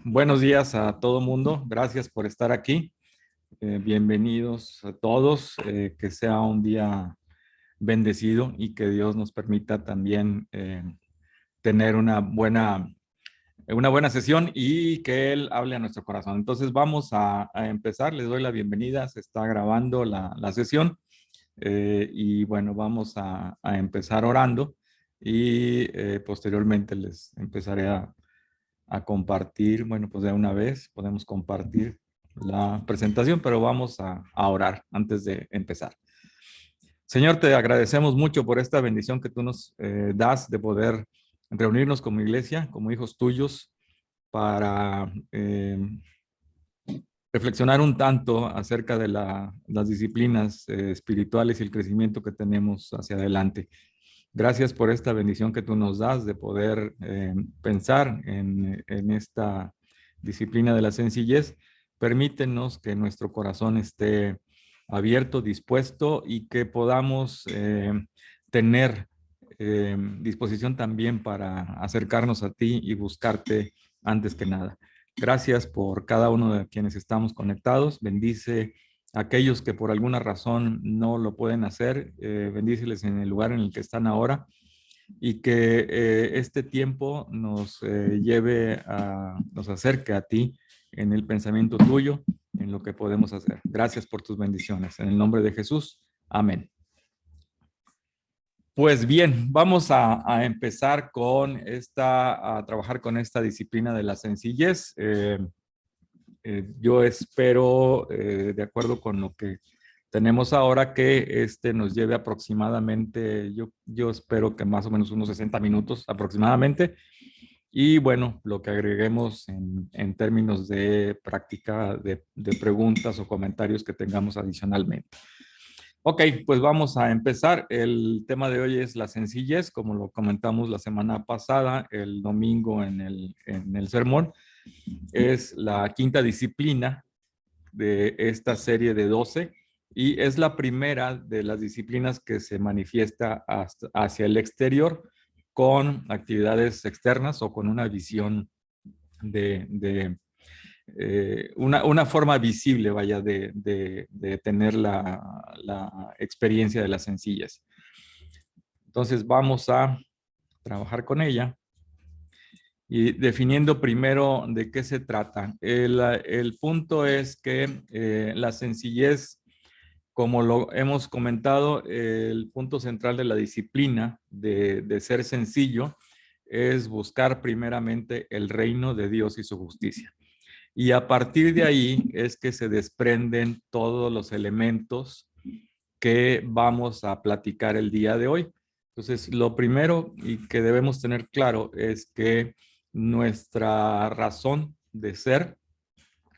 Buenos días a todo mundo. Gracias por estar aquí. Bienvenidos a todos. Que sea un día bendecido y que Dios nos permita también tener una buena sesión y que Él hable a nuestro corazón. Entonces vamos a empezar. Les doy la bienvenida. Se está grabando la sesión y bueno, vamos a empezar orando y posteriormente les empezaré a compartir. Bueno, pues de una vez podemos compartir la presentación, pero vamos a orar antes de empezar. Señor, te agradecemos mucho por esta bendición que tú nos das de poder reunirnos como iglesia, como hijos tuyos, para reflexionar un tanto acerca de las disciplinas espirituales y el crecimiento que tenemos hacia adelante. Gracias por esta bendición que tú nos das de poder pensar en esta disciplina de la sencillez. Permítenos que nuestro corazón esté abierto, dispuesto y que podamos tener disposición también para acercarnos a ti y buscarte antes que nada. Gracias por cada uno de quienes estamos conectados. Bendice a aquellos que por alguna razón no lo pueden hacer. Bendíceles en el lugar en el que están ahora y que este tiempo nos acerque a ti en el pensamiento tuyo, en lo que podemos hacer. Gracias por tus bendiciones. En el nombre de Jesús. Amén. Pues bien, vamos a empezar a trabajar con esta disciplina de la sencillez. Yo espero, de acuerdo con lo que tenemos ahora, que este nos lleve aproximadamente, yo espero que más o menos unos 60 minutos aproximadamente. Y bueno, lo que agreguemos en términos de práctica de preguntas o comentarios que tengamos adicionalmente. Ok, pues vamos a empezar. El tema de hoy es la sencillez, como lo comentamos la semana pasada, el domingo en el sermón. Es la quinta disciplina de esta serie de 12 y es la primera de las disciplinas que se manifiesta hacia el exterior con actividades externas o con una visión de una forma visible, vaya, de tener la experiencia de las sencillas. Entonces vamos a trabajar con ella y definiendo primero de qué se trata. El punto es que la sencillez, como lo hemos comentado, el punto central de la disciplina de ser sencillo es buscar primeramente el reino de Dios y su justicia. Y a partir de ahí es que se desprenden todos los elementos que vamos a platicar el día de hoy. Entonces, lo primero y que debemos tener claro es que nuestra razón de ser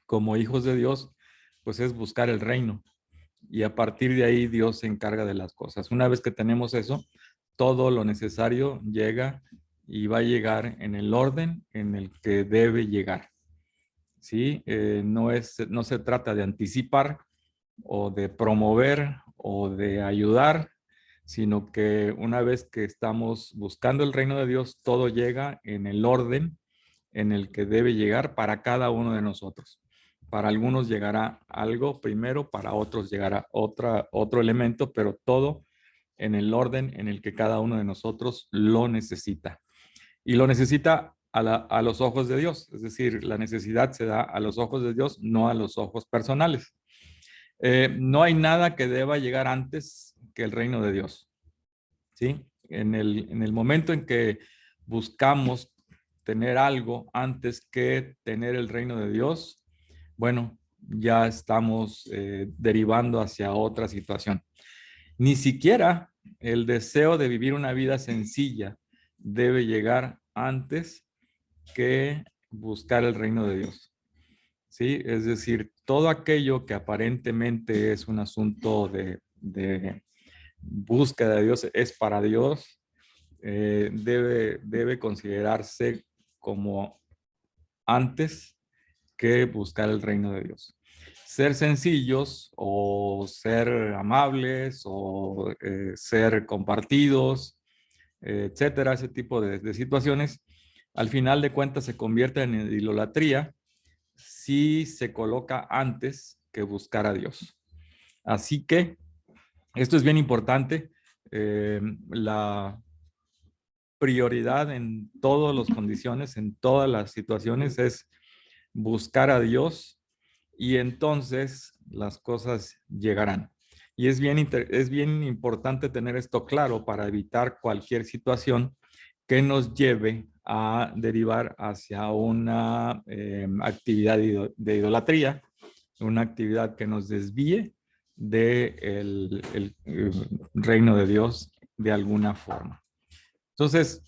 como hijos de Dios, pues es buscar el reino. Y a partir de ahí Dios se encarga de las cosas. Una vez que tenemos eso, todo lo necesario llega y va a llegar en el orden en el que debe llegar. ¿Sí? No se trata de anticipar o de promover o de ayudar, sino que una vez que estamos buscando el reino de Dios, todo llega en el orden en el que debe llegar para cada uno de nosotros. Para algunos llegará algo primero, para otros llegará otro elemento, pero todo en el orden en el que cada uno de nosotros lo necesita. Y lo necesita a los ojos de Dios, es decir, la necesidad se da a los ojos de Dios, no a los ojos personales. No hay nada que deba llegar antes que el reino de Dios. ¿Sí? En el momento en que buscamos tener algo antes que tener el reino de Dios, bueno, ya estamos derivando hacia otra situación. Ni siquiera el deseo de vivir una vida sencilla debe llegar antes que buscar el reino de Dios. ¿Sí? Es decir, todo aquello que aparentemente es un asunto de búsqueda de Dios, es para Dios, debe considerarse como antes que buscar el reino de Dios. Ser sencillos o ser amables o ser compartidos, etcétera, ese tipo de situaciones, al final de cuentas se convierten en idolatría sí se coloca antes que buscar a Dios. Así que esto es bien importante. La prioridad en todas las condiciones, en todas las situaciones, es buscar a Dios y entonces las cosas llegarán. Y es bien importante tener esto claro para evitar cualquier situación que nos lleve a derivar hacia una actividad de idolatría, una actividad que nos desvíe del reino de Dios de alguna forma. Entonces,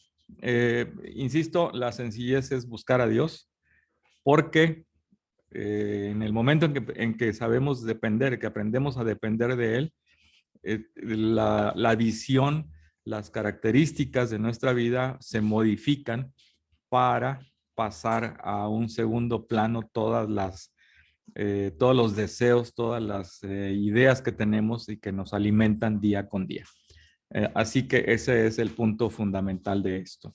insisto, la sencillez es buscar a Dios porque en el momento en que sabemos depender, que aprendemos a depender de Él, la visión, las características de nuestra vida se modifican para pasar a un segundo plano todos los deseos, todas las ideas que tenemos y que nos alimentan día con día. Así que ese es el punto fundamental de esto.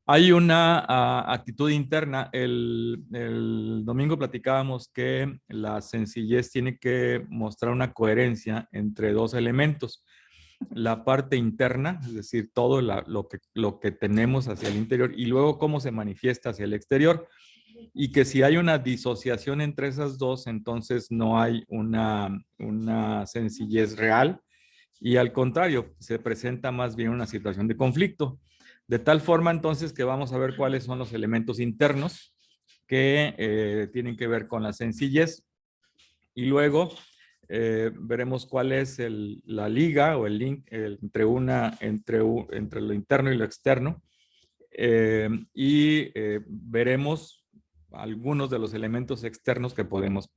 Hay una actitud interna. El domingo platicábamos que la sencillez tiene que mostrar una coherencia entre dos elementos. La parte interna, es decir, todo lo que tenemos hacia el interior y luego cómo se manifiesta hacia el exterior. Y que si hay una disociación entre esas dos, entonces no hay una sencillez real y al contrario, se presenta más bien una situación de conflicto. De tal forma entonces que vamos a ver cuáles son los elementos internos que tienen que ver con la sencillez y luego veremos cuál es la liga o el link entre lo interno y lo externo veremos algunos de los elementos externos que podemos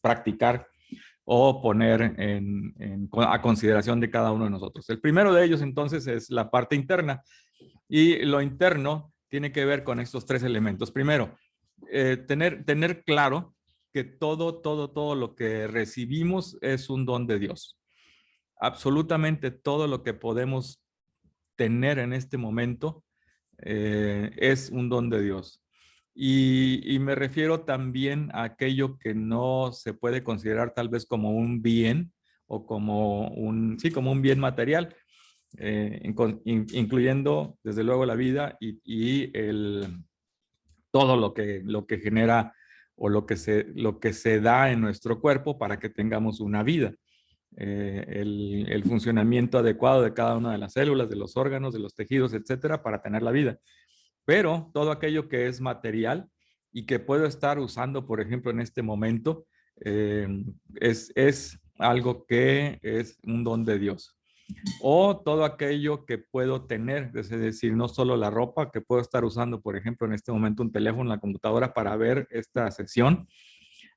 practicar o poner a consideración de cada uno de nosotros. El primero de ellos entonces es la parte interna y lo interno tiene que ver con estos tres elementos. Primero, tener claro que todo lo que recibimos es un don de Dios. Absolutamente todo lo que podemos tener en este momento es un don de Dios. Y me refiero también a aquello que no se puede considerar tal vez como un bien o como un bien material, incluyendo desde luego la vida todo lo que genera o lo que se da en nuestro cuerpo para que tengamos una vida. El funcionamiento adecuado de cada una de las células, de los órganos, de los tejidos, etcétera, para tener la vida. Pero todo aquello que es material y que puedo estar usando, por ejemplo, en este momento, es algo que es un don de Dios. O todo aquello que puedo tener, es decir, no solo la ropa, que puedo estar usando, por ejemplo, en este momento un teléfono, la computadora para ver esta sesión,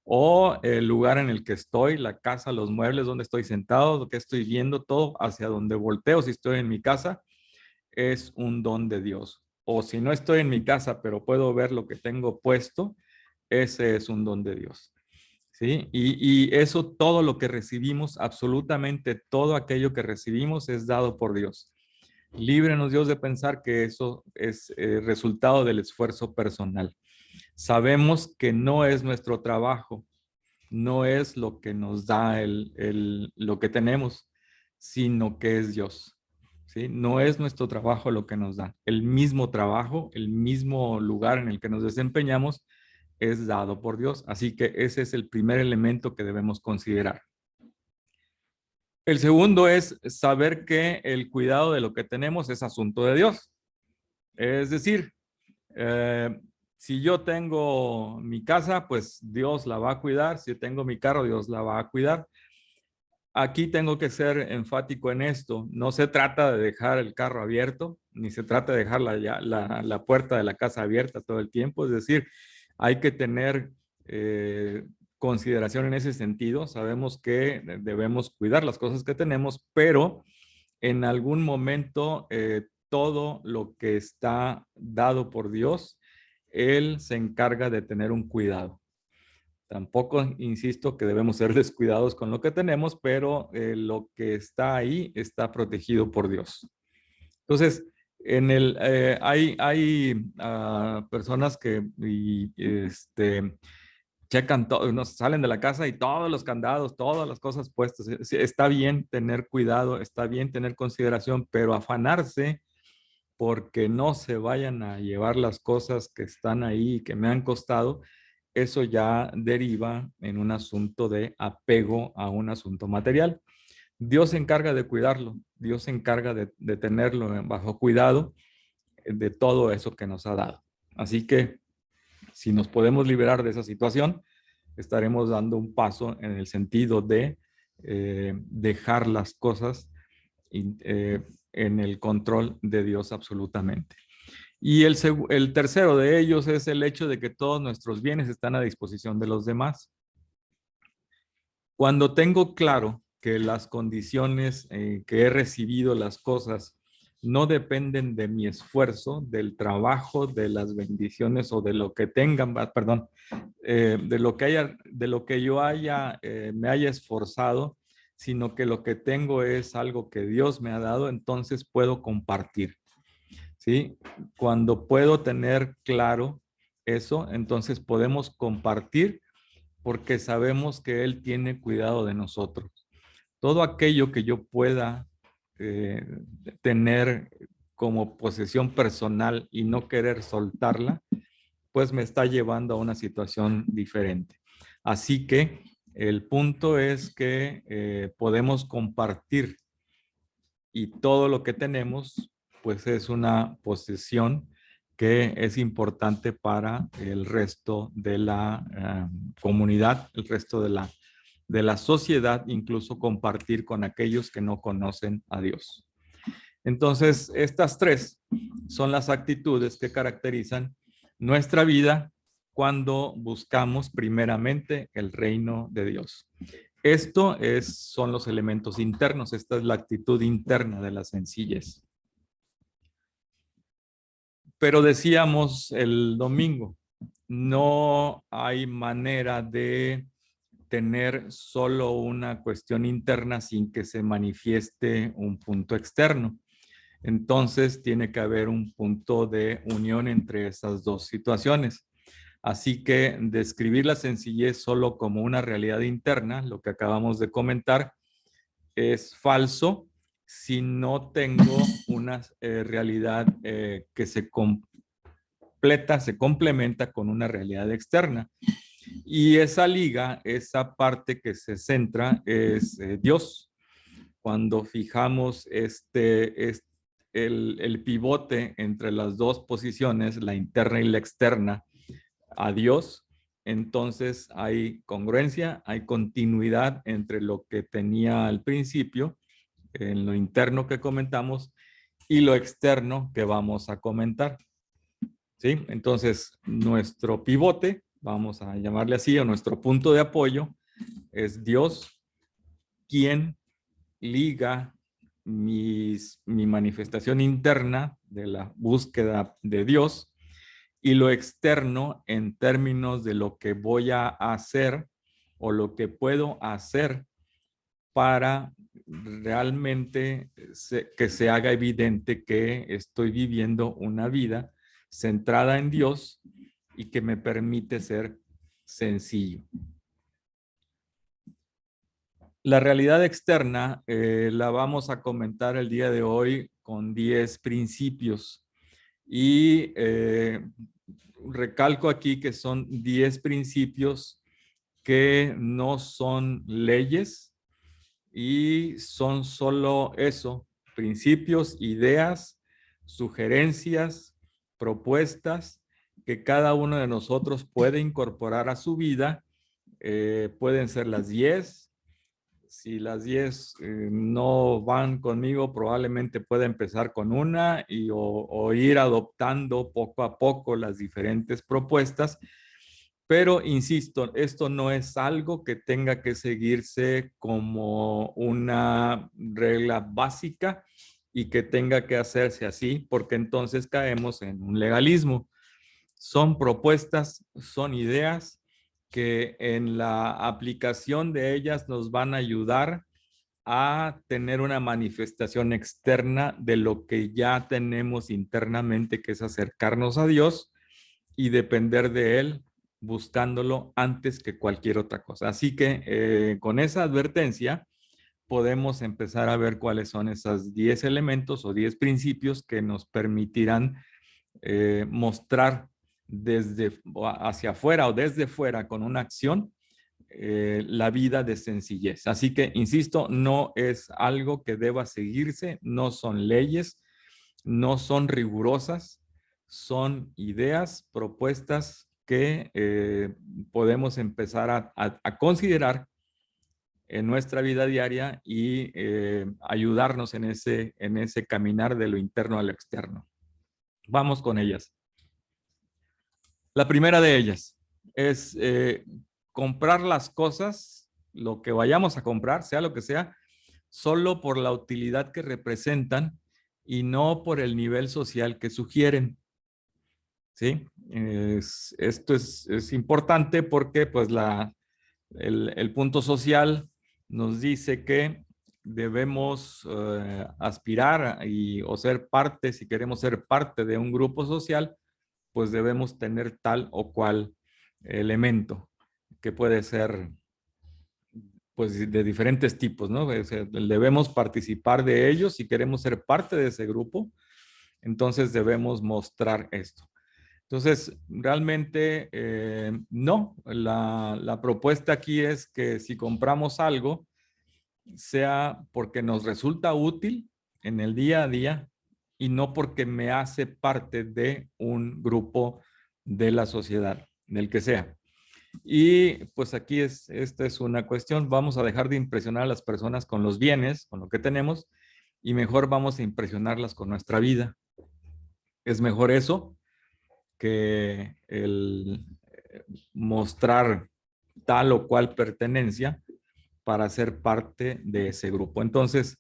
o el lugar en el que estoy, la casa, los muebles, donde estoy sentado, lo que estoy viendo, todo hacia donde volteo, si estoy en mi casa, es un don de Dios. O si no estoy en mi casa, pero puedo ver lo que tengo puesto, ese es un don de Dios. ¿Sí? Y eso, todo lo que recibimos, absolutamente todo aquello que recibimos es dado por Dios. Líbrenos Dios de pensar que eso es resultado del esfuerzo personal. Sabemos que no es nuestro trabajo, no es lo que nos da lo que tenemos, sino que es Dios. ¿Sí? No es nuestro trabajo lo que nos da. El mismo trabajo, el mismo lugar en el que nos desempeñamos es dado por Dios. Así que ese es el primer elemento que debemos considerar. El segundo es saber que el cuidado de lo que tenemos es asunto de Dios. Es decir, si yo tengo mi casa, pues Dios la va a cuidar. Si tengo mi carro, Dios la va a cuidar. Aquí tengo que ser enfático en esto. No se trata de dejar el carro abierto, ni se trata de dejar la puerta de la casa abierta todo el tiempo. Es decir, hay que tener consideración en ese sentido. Sabemos que debemos cuidar las cosas que tenemos, pero en algún momento todo lo que está dado por Dios, Él se encarga de tener un cuidado. Tampoco insisto que debemos ser descuidados con lo que tenemos, pero lo que está ahí está protegido por Dios. Entonces, Hay personas que checan todo, no, salen de la casa y todos los candados, todas las cosas puestas. Sí, está bien tener cuidado, está bien tener consideración, pero afanarse porque no se vayan a llevar las cosas que están ahí y que me han costado, eso ya deriva en un asunto de apego a un asunto material. Dios se encarga de cuidarlo, Dios se encarga de tenerlo bajo cuidado de todo eso que nos ha dado. Así que si nos podemos liberar de esa situación, estaremos dando un paso en el sentido de dejar las cosas en el control de Dios absolutamente. Y el tercero de ellos es el hecho de que todos nuestros bienes están a disposición de los demás. Cuando tengo claro que las condiciones que he recibido las cosas no dependen de mi esfuerzo, del trabajo, de las bendiciones o de lo que tengan, perdón, de lo que yo me haya esforzado, sino que lo que tengo es algo que Dios me ha dado, entonces puedo compartir, ¿sí? Cuando puedo tener claro eso, entonces podemos compartir porque sabemos que Él tiene cuidado de nosotros. Todo aquello que yo pueda eh, tener como posesión personal y no querer soltarla, pues me está llevando a una situación diferente. Así que el punto es que podemos compartir y todo lo que tenemos, pues es una posesión que es importante para el resto de la comunidad, el resto de la sociedad, incluso compartir con aquellos que no conocen a Dios. Entonces, estas tres son las actitudes que caracterizan nuestra vida cuando buscamos primeramente el reino de Dios. Son los elementos internos, esta es la actitud interna de la sencillez. Pero decíamos el domingo, no hay manera de tener solo una cuestión interna sin que se manifieste un punto externo. Entonces tiene que haber un punto de unión entre esas dos situaciones. Así que describir la sencillez solo como una realidad interna, lo que acabamos de comentar, es falso si no tengo una realidad que se completa, se complementa con una realidad externa. Y esa liga, esa parte que se centra es Dios. Cuando fijamos el pivote entre las dos posiciones, la interna y la externa, a Dios, entonces hay congruencia, hay continuidad entre lo que tenía al principio, en lo interno que comentamos, y lo externo que vamos a comentar. ¿Sí? Entonces, nuestro pivote, vamos a llamarle así, o nuestro punto de apoyo, es Dios, quien liga mi manifestación interna de la búsqueda de Dios y lo externo en términos de lo que voy a hacer o lo que puedo hacer para realmente que se haga evidente que estoy viviendo una vida centrada en Dios y que me permite ser sencillo. La realidad externa la vamos a comentar el día de hoy con 10 principios y recalco aquí que son 10 principios que no son leyes y son solo eso, principios, ideas, sugerencias, propuestas que cada uno de nosotros puede incorporar a su vida. Pueden ser las 10. Si las 10 no van conmigo, probablemente pueda empezar con una o ir adoptando poco a poco las diferentes propuestas. Pero insisto, esto no es algo que tenga que seguirse como una regla básica y que tenga que hacerse así, porque entonces caemos en un legalismo. Son propuestas, son ideas que en la aplicación de ellas nos van a ayudar a tener una manifestación externa de lo que ya tenemos internamente, que es acercarnos a Dios y depender de Él, buscándolo antes que cualquier otra cosa. Así que con esa advertencia podemos empezar a ver cuáles son esos 10 elementos o 10 principios que nos permitirán mostrar desde hacia afuera o desde fuera con una acción la vida de sencillez. Así que, insisto, no es algo que deba seguirse, no son leyes, no son rigurosas, son ideas, propuestas que podemos empezar a considerar en nuestra vida diaria y ayudarnos en ese caminar de lo interno a lo externo. Vamos con ellas. La primera de ellas es comprar las cosas, lo que vayamos a comprar, sea lo que sea, solo por la utilidad que representan y no por el nivel social que sugieren. ¿Sí? Esto es importante porque pues el punto social nos dice que debemos aspirar o ser parte, si queremos ser parte de un grupo social, pues debemos tener tal o cual elemento, que puede ser pues de diferentes tipos, ¿no? O sea, debemos participar de ellos si queremos ser parte de ese grupo, entonces debemos mostrar esto. Entonces, realmente no, la propuesta aquí es que si compramos algo, sea porque nos resulta útil en el día a día y no porque me hace parte de un grupo de la sociedad, del que sea. Y pues aquí esta es una cuestión, vamos a dejar de impresionar a las personas con los bienes, con lo que tenemos, y mejor vamos a impresionarlas con nuestra vida. Es mejor eso que el mostrar tal o cual pertenencia para ser parte de ese grupo. Entonces,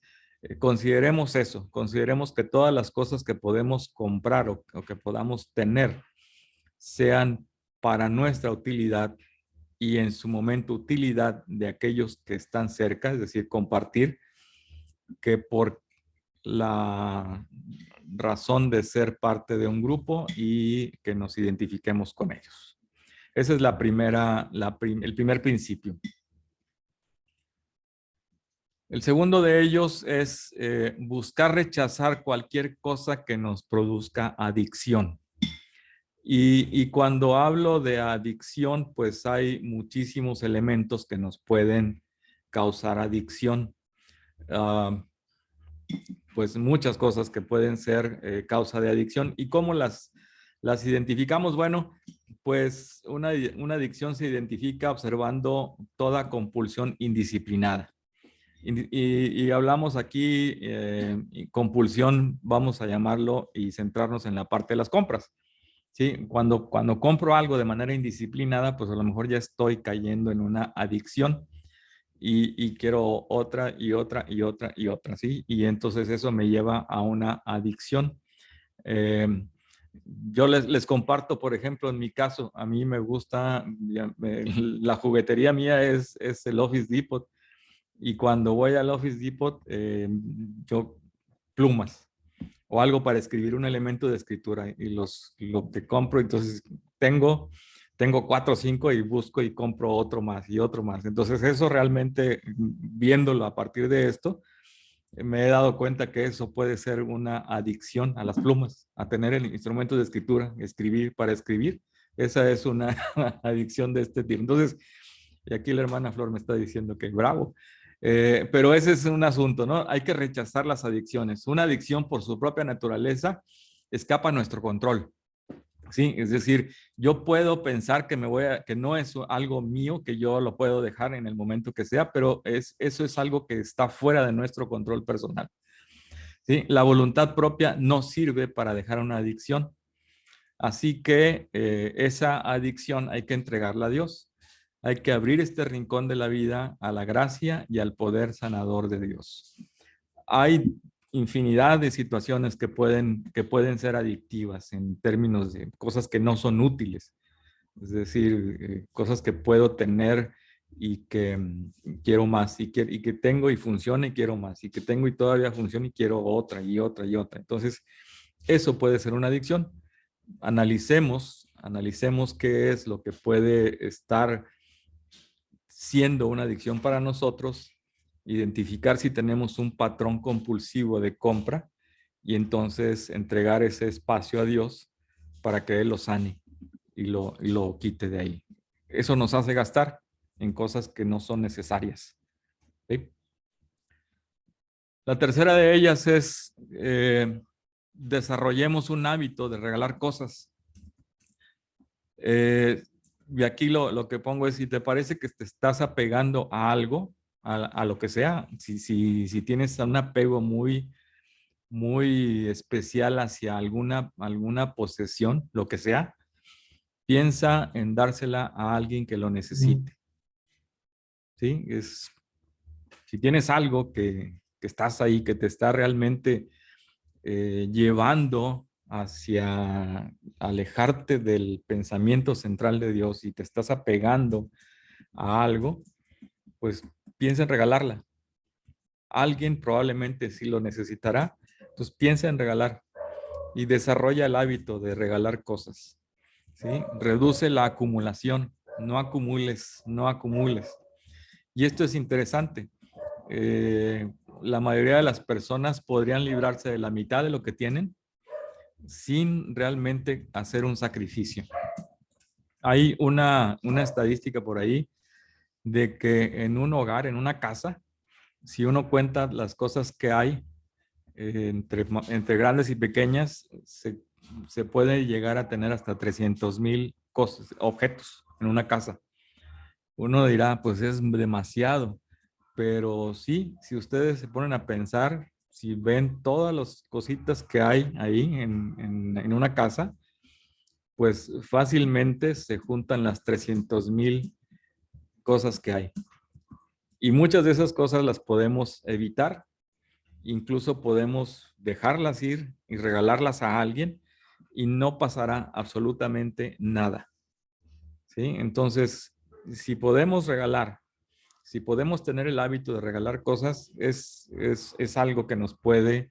consideremos eso, consideremos que todas las cosas que podemos comprar o que podamos tener sean para nuestra utilidad y en su momento utilidad de aquellos que están cerca, es decir, compartir, que por la razón de ser parte de un grupo y que nos identifiquemos con ellos. Ese es el primer principio. El segundo de ellos es buscar rechazar cualquier cosa que nos produzca adicción. Y cuando hablo de adicción, pues hay muchísimos elementos que nos pueden causar adicción. Pues muchas cosas que pueden ser causa de adicción. ¿Y cómo las identificamos? Bueno, pues una adicción se identifica observando toda compulsión indisciplinada. Y hablamos aquí, compulsión, vamos a llamarlo y centrarnos en la parte de las compras. ¿Sí? Cuando compro algo de manera indisciplinada, pues a lo mejor ya estoy cayendo en una adicción y quiero otra y otra y otra y otra, ¿sí? Y entonces eso me lleva a una adicción. Eh, yo les comparto, por ejemplo, en mi caso, a mí me gusta, la juguetería mía es el Office Depot. Y cuando voy al Office Depot, yo plumas o algo para escribir un elemento de escritura y lo que compro, entonces tengo 4 o 5 y busco y compro otro más y otro más. Entonces eso realmente, viéndolo a partir de esto, me he dado cuenta que eso puede ser una adicción a las plumas, a tener el instrumento de escritura, escribir para escribir. Esa es una adicción de este tipo. Entonces, y aquí la hermana Flor me está diciendo que bravo. Pero ese es un asunto, ¿no? Hay que rechazar las adicciones. Una adicción por su propia naturaleza escapa a nuestro control. Sí, es decir, yo puedo pensar que no es algo mío, que yo lo puedo dejar en el momento que sea, pero eso es algo que está fuera de nuestro control personal. ¿Sí? La voluntad propia no sirve para dejar una adicción. Así que esa adicción hay que entregarla a Dios. Hay que abrir este rincón de la vida a la gracia y al poder sanador de Dios. Hay infinidad de situaciones que pueden ser adictivas en términos de cosas que no son útiles. Es decir, cosas que puedo tener y que quiero más y que tengo y funciona y quiero más y que tengo y todavía funciona y quiero otra y otra y otra. Entonces, eso puede ser una adicción. Analicemos qué es lo que puede estar siendo una adicción para nosotros, identificar si tenemos un patrón compulsivo de compra y entonces entregar ese espacio a Dios para que Él lo sane y lo quite de ahí. Eso nos hace gastar en cosas que no son necesarias. ¿Sí? La tercera de ellas es desarrollemos un hábito de regalar cosas. Eh, y aquí lo que pongo es, si te parece que te estás apegando a algo, a lo que sea, si tienes un apego muy especial hacia alguna posesión, lo que sea, piensa en dársela a alguien que lo necesite. ¿Sí? Si tienes algo que estás ahí, que te está realmente llevando hacia alejarte del pensamiento central de Dios y te estás apegando a algo, pues piensa en regalarla. Alguien probablemente sí lo necesitará, pues piensa en regalar y desarrolla el hábito de regalar cosas. ¿Sí? Reduce la acumulación, no acumules, no acumules. Y esto es interesante. Eh, la mayoría de las personas podrían librarse de la mitad de lo que tienen sin realmente hacer un sacrificio. Hay una estadística por ahí de que en un hogar, en una casa, si uno cuenta las cosas que hay entre grandes y pequeñas, se puede llegar a tener hasta 300,000 cosas, objetos en una casa. Uno dirá, pues es demasiado, pero sí, si ustedes se ponen a pensar, si ven todas las cositas que hay ahí en una casa, pues fácilmente se juntan las 300,000 cosas que hay. Y muchas de esas cosas las podemos evitar, incluso podemos dejarlas ir y regalarlas a alguien y no pasará absolutamente nada. ¿Sí? Entonces, si podemos regalar, si podemos tener el hábito de regalar cosas, es algo que nos puede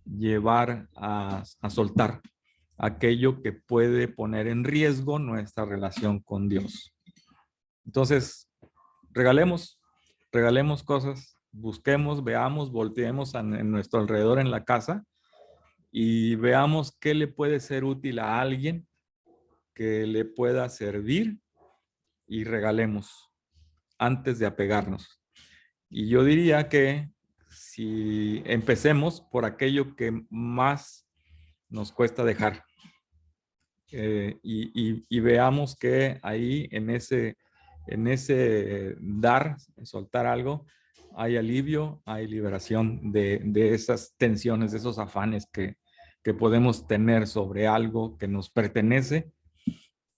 llevar a soltar aquello que puede poner en riesgo nuestra relación con Dios. Entonces, regalemos, regalemos cosas, busquemos, veamos, volteemos en nuestro alrededor en la casa y veamos qué le puede ser útil a alguien, que le pueda servir y regalemos antes de apegarnos. Y yo diría que si empecemos por aquello que más nos cuesta dejar y veamos que ahí en ese dar, soltar algo, hay alivio, hay liberación de esas tensiones, de esos afanes que podemos tener sobre algo que nos pertenece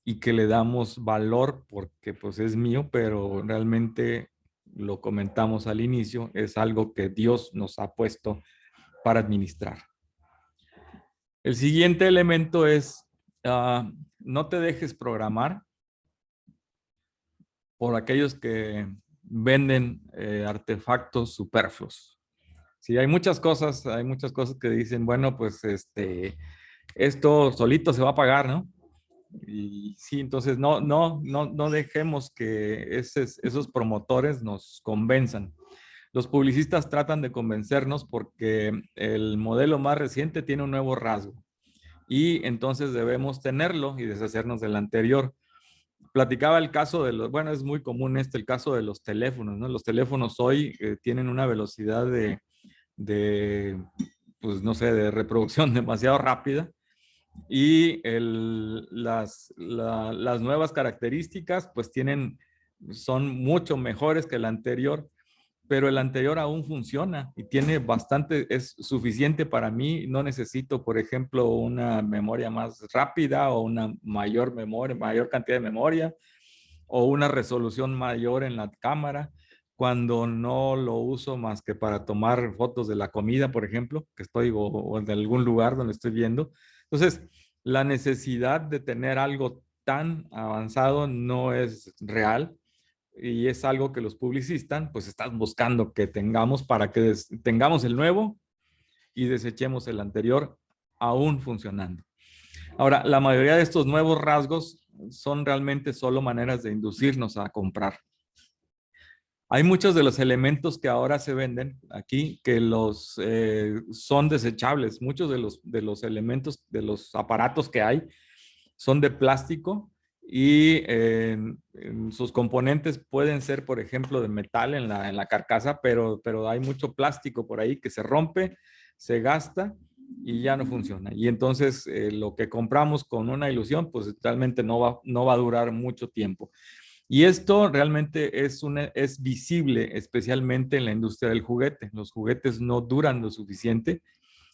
y que le damos valor porque pues es mío, pero realmente lo comentamos al inicio, es algo que Dios nos ha puesto para administrar. El siguiente elemento es, no te dejes programar por aquellos que venden artefactos superfluos. Sí, hay muchas cosas que dicen, bueno, pues esto solito se va a pagar, ¿no? Y sí, entonces no dejemos que esos promotores nos convenzan. Los publicistas tratan de convencernos porque el modelo más reciente tiene un nuevo rasgo y entonces debemos tenerlo y deshacernos del anterior. Platicaba el caso de los, bueno, es muy común el caso de los teléfonos, ¿no? Los teléfonos hoy tienen una velocidad de, pues no sé, de reproducción demasiado rápida y las nuevas características pues son mucho mejores que el anterior, pero el anterior aún funciona y tiene bastante, es suficiente para mí. No necesito, por ejemplo, una memoria más rápida o una mayor memoria, mayor cantidad de memoria o una resolución mayor en la cámara cuando no lo uso más que para tomar fotos de la comida, por ejemplo, que estoy o de algún lugar donde estoy viendo. Entonces, la necesidad de tener algo tan avanzado no es real y es algo que los publicistas pues están buscando que tengamos para que tengamos el nuevo y desechemos el anterior aún funcionando. Ahora, la mayoría de estos nuevos rasgos son realmente solo maneras de inducirnos a comprar. Hay muchos de los elementos que ahora se venden aquí que son desechables. Muchos de los elementos, de los aparatos que hay, son de plástico y en sus componentes pueden ser, por ejemplo, de metal en la carcasa, pero hay mucho plástico por ahí que se rompe, se gasta y ya no funciona. Y entonces lo que compramos con una ilusión, pues realmente no va a durar mucho tiempo. Y esto realmente es visible, especialmente en la industria del juguete. Los juguetes no duran lo suficiente,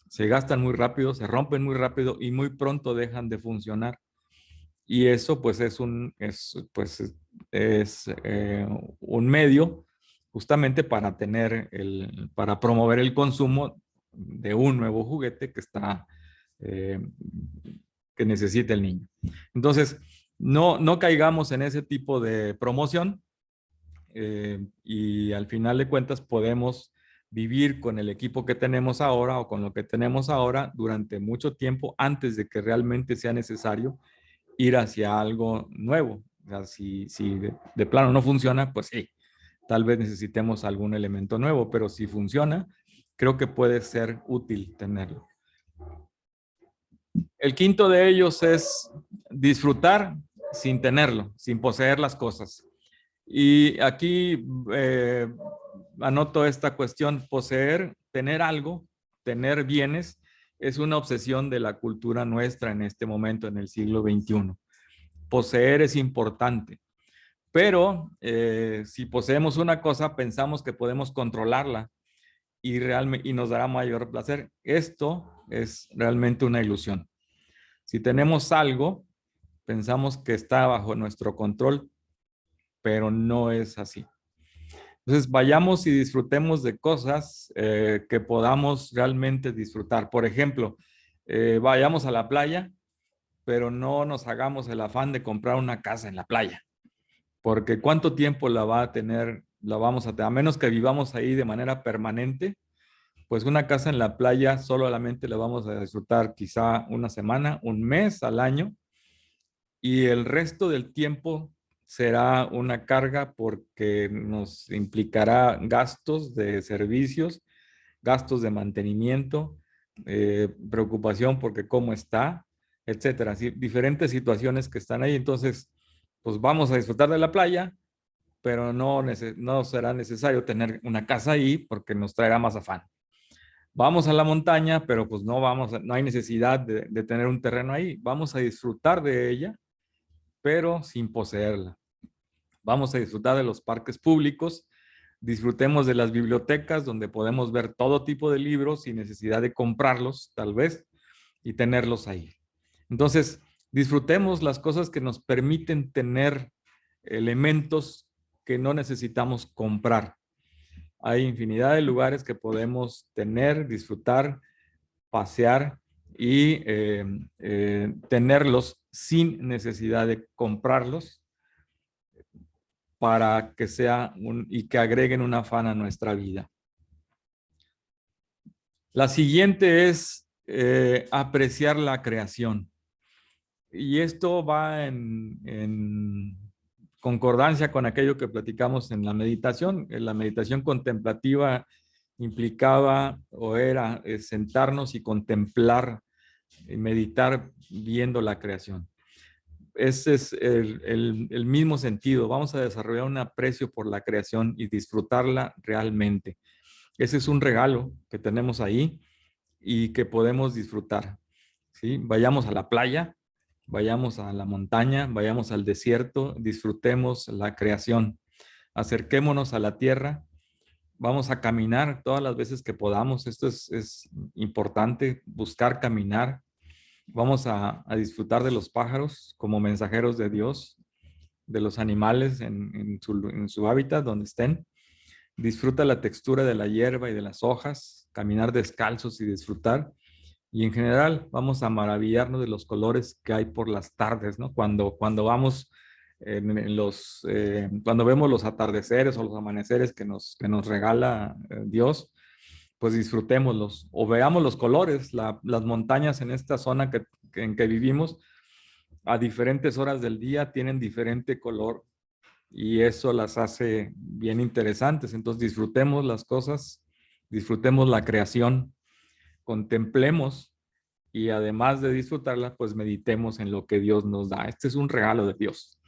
se gastan muy rápido, se rompen muy rápido y muy pronto dejan de funcionar. Y eso pues es un medio justamente para promover el consumo de un nuevo juguete eh, que necesita el niño. Entonces, no caigamos en ese tipo de promoción y al final de cuentas podemos vivir con el equipo que tenemos ahora o con lo que tenemos ahora durante mucho tiempo antes de que realmente sea necesario ir hacia algo nuevo. O sea, si de plano no funciona, pues sí, tal vez necesitemos algún elemento nuevo, pero si funciona, creo que puede ser útil tenerlo. El quinto de ellos es disfrutar sin tenerlo, sin poseer las cosas. Y aquí anoto esta cuestión, poseer, tener algo, tener bienes, es una obsesión de la cultura nuestra en este momento, en el siglo XXI. Poseer es importante, pero si poseemos una cosa, pensamos que podemos controlarla y nos dará mayor placer. Esto es realmente una ilusión. Si tenemos algo, pensamos que está bajo nuestro control, pero no es así. Entonces, vayamos y disfrutemos de cosas que podamos realmente disfrutar. Por ejemplo, vayamos a la playa, pero no nos hagamos el afán de comprar una casa en la playa, porque ¿cuánto tiempo la va a tener? La vamos a tener, a menos que vivamos ahí de manera permanente, pues una casa en la playa solamente la vamos a disfrutar quizá una semana, un mes al año, y el resto del tiempo será una carga porque nos implicará gastos de servicios, gastos de mantenimiento, preocupación porque cómo está, etcétera. Sí, diferentes situaciones que están ahí. Entonces, pues vamos a disfrutar de la playa, pero no será necesario tener una casa ahí porque nos traerá más afán. Vamos a la montaña, pero pues no hay necesidad de tener un terreno ahí. Vamos a disfrutar de ella, pero sin poseerla. Vamos a disfrutar de los parques públicos, disfrutemos de las bibliotecas donde podemos ver todo tipo de libros sin necesidad de comprarlos, tal vez, y tenerlos ahí. Entonces, disfrutemos las cosas que nos permiten tener elementos que no necesitamos comprar. Hay infinidad de lugares que podemos tener, disfrutar, pasear y tenerlos sin necesidad de comprarlos para que y que agreguen un afán a nuestra vida. La siguiente es apreciar la creación. Y esto va en concordancia con aquello que platicamos en la meditación. La meditación contemplativa implicaba o era sentarnos y contemplar y meditar viendo la creación. Ese es el mismo sentido. Vamos a desarrollar un aprecio por la creación y disfrutarla realmente. Ese es un regalo que tenemos ahí y que podemos disfrutar. ¿Sí? Vayamos a la playa, vayamos a la montaña, vayamos al desierto, disfrutemos la creación. Acerquémonos a la tierra, vamos a caminar todas las veces que podamos. Esto es importante, buscar caminar. Vamos a disfrutar de los pájaros como mensajeros de Dios, de los animales en su hábitat donde estén. Disfruta la textura de la hierba y de las hojas, caminar descalzos y disfrutar. Y en general vamos a maravillarnos de los colores que hay por las tardes, ¿no? Cuando vamos cuando vemos los atardeceres o los amaneceres que nos regala Dios, pues disfrutémoslos o veamos los colores, las montañas en esta zona en que vivimos a diferentes horas del día tienen diferente color y eso las hace bien interesantes. Entonces disfrutemos las cosas, disfrutemos la creación, contemplemos y además de disfrutarla, pues meditemos en lo que Dios nos da. Este es un regalo de Dios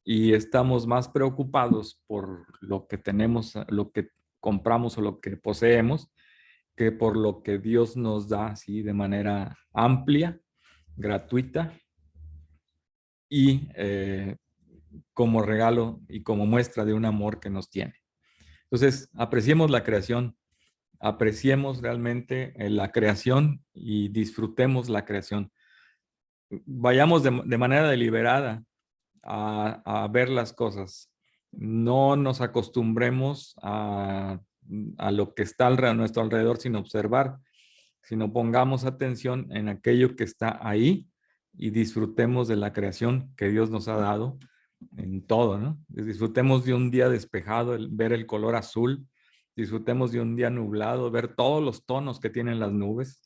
y estamos más preocupados por lo que tenemos, lo que compramos o lo que poseemos, que por lo que Dios nos da así de manera amplia, gratuita y como regalo y como muestra de un amor que nos tiene. Entonces, apreciemos la creación, apreciemos realmente la creación y disfrutemos la creación. Vayamos de manera deliberada a ver las cosas. No nos acostumbremos a lo que está a nuestro alrededor sin observar, sino pongamos atención en aquello que está ahí y disfrutemos de la creación que Dios nos ha dado en todo, ¿no? Disfrutemos de un día despejado, ver el color azul, disfrutemos de un día nublado, ver todos los tonos que tienen las nubes,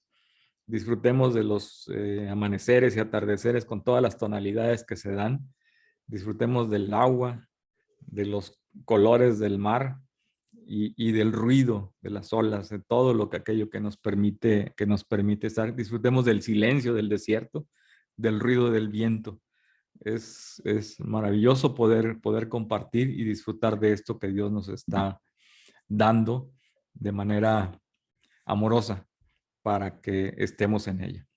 disfrutemos de los amaneceres y atardeceres con todas las tonalidades que se dan, disfrutemos del agua, de los colores del mar y del ruido de las olas, de todo lo que aquello que nos permite estar, disfrutemos del silencio del desierto, del ruido del viento. Es maravilloso poder compartir y disfrutar de esto que Dios nos está dando de manera amorosa para que estemos en ella.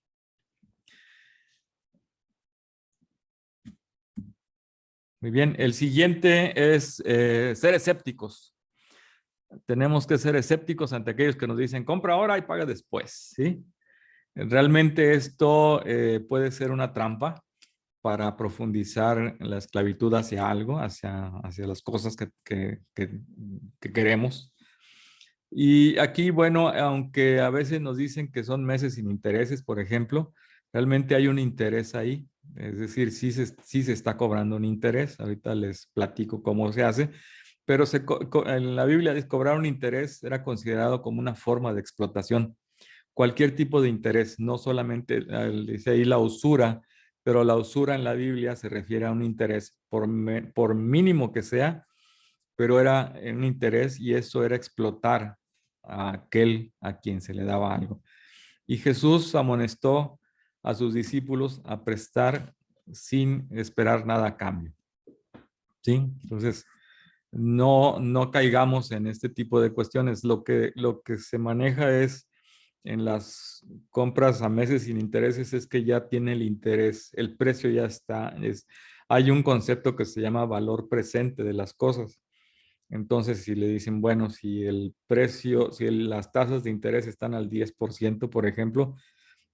Muy bien, el siguiente es ser escépticos. Tenemos que ser escépticos ante aquellos que nos dicen, compra ahora y paga después, ¿sí? Realmente esto puede ser una trampa para profundizar la esclavitud hacia algo, hacia las cosas que queremos. Y aquí, bueno, aunque a veces nos dicen que son meses sin intereses, por ejemplo, realmente hay un interés ahí. Es decir, sí se está cobrando un interés. Ahorita les platico cómo se hace. Pero en la Biblia cobrar un interés era considerado como una forma de explotación. Cualquier tipo de interés, no solamente, dice ahí la usura, pero la usura en la Biblia se refiere a un interés, por mínimo que sea, pero era un interés y eso era explotar a aquel a quien se le daba algo. Y Jesús amonestó a sus discípulos a prestar sin esperar nada a cambio. ¿Sí? Entonces, no caigamos en este tipo de cuestiones. Lo que se maneja es en las compras a meses sin intereses es que ya tiene el interés, el precio ya está. Hay un concepto que se llama valor presente de las cosas. Entonces, si le dicen, bueno, si el precio, si las tasas de interés están al 10%, por ejemplo,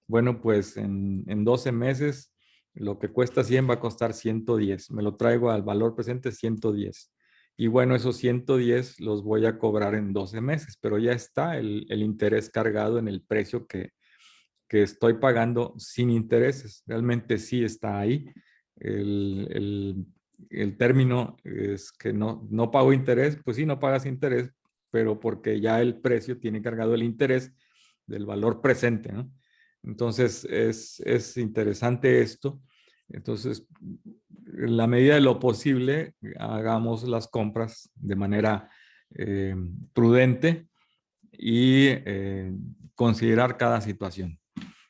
bueno, pues en 12 meses lo que cuesta 100 va a costar 110. Me lo traigo al valor presente 110. Y bueno, esos 110 los voy a cobrar en 12 meses, pero ya está el interés cargado en el precio que estoy pagando sin intereses. Realmente sí está ahí. El, el, el término es que no pago interés, pues sí, no pagas interés, pero porque ya el precio tiene cargado el interés del valor presente, ¿no? Entonces es interesante esto. Entonces, en la medida de lo posible, hagamos las compras de manera prudente y considerar cada situación.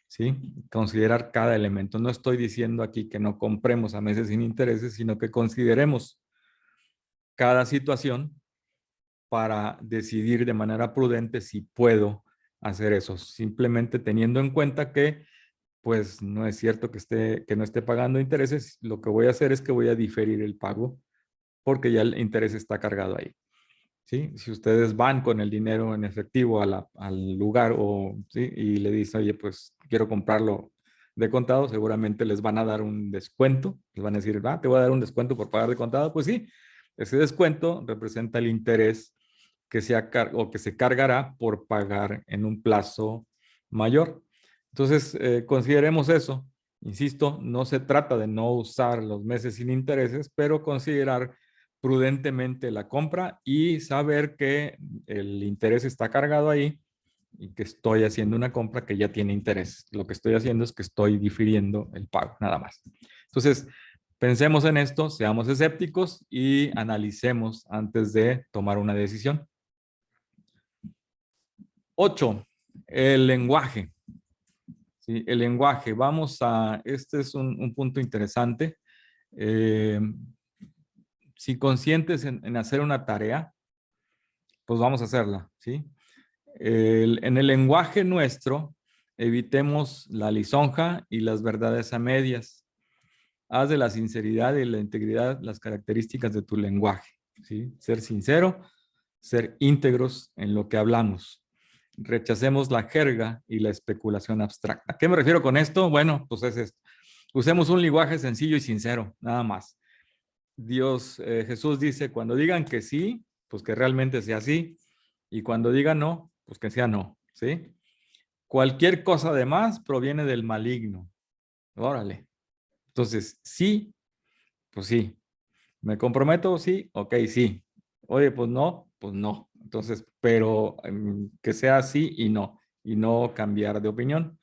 ¿Sí? Considerar cada elemento. No estoy diciendo aquí que no compremos a meses sin intereses, sino que consideremos cada situación para decidir de manera prudente si puedo hacer eso, simplemente teniendo en cuenta que pues no es cierto que no esté pagando intereses, lo que voy a hacer es que voy a diferir el pago porque ya el interés está cargado ahí. ¿Sí? Si ustedes van con el dinero en efectivo al lugar ¿sí? Y le dicen, oye, pues quiero comprarlo de contado, seguramente les van a dar un descuento, les van a decir, te voy a dar un descuento por pagar de contado, pues sí, ese descuento representa el interés que se cargará por pagar en un plazo mayor. Entonces, consideremos eso Insisto, no se trata de no usar los meses sin intereses, pero considerar prudentemente la compra y saber que el interés está cargado ahí y que estoy haciendo una compra que ya tiene interés. Lo que estoy haciendo es que estoy difiriendo el pago, nada más. Entonces, pensemos en esto, seamos escépticos y analicemos antes de tomar una decisión. 8. El lenguaje. ¿Sí? El lenguaje. Este es un punto interesante. Eh, si conscientes en hacer una tarea, pues vamos a hacerla, ¿sí? En el lenguaje nuestro, evitemos la lisonja y las verdades a medias. Haz de la sinceridad y la integridad las características de tu lenguaje, ¿sí? Ser sincero, ser íntegros en lo que hablamos. Rechacemos la jerga y la especulación abstracta. ¿A qué me refiero con esto? Bueno, pues es esto. Usemos un lenguaje sencillo y sincero, nada más. Jesús dice, cuando digan que sí, pues que realmente sea sí, y cuando digan no, pues que sea no, ¿sí? Cualquier cosa de más proviene del maligno. Órale. Entonces, sí, pues sí. ¿Me comprometo? Sí, ok, sí. Oye, pues no, pues no. Entonces, pero que sea sí y no cambiar de opinión.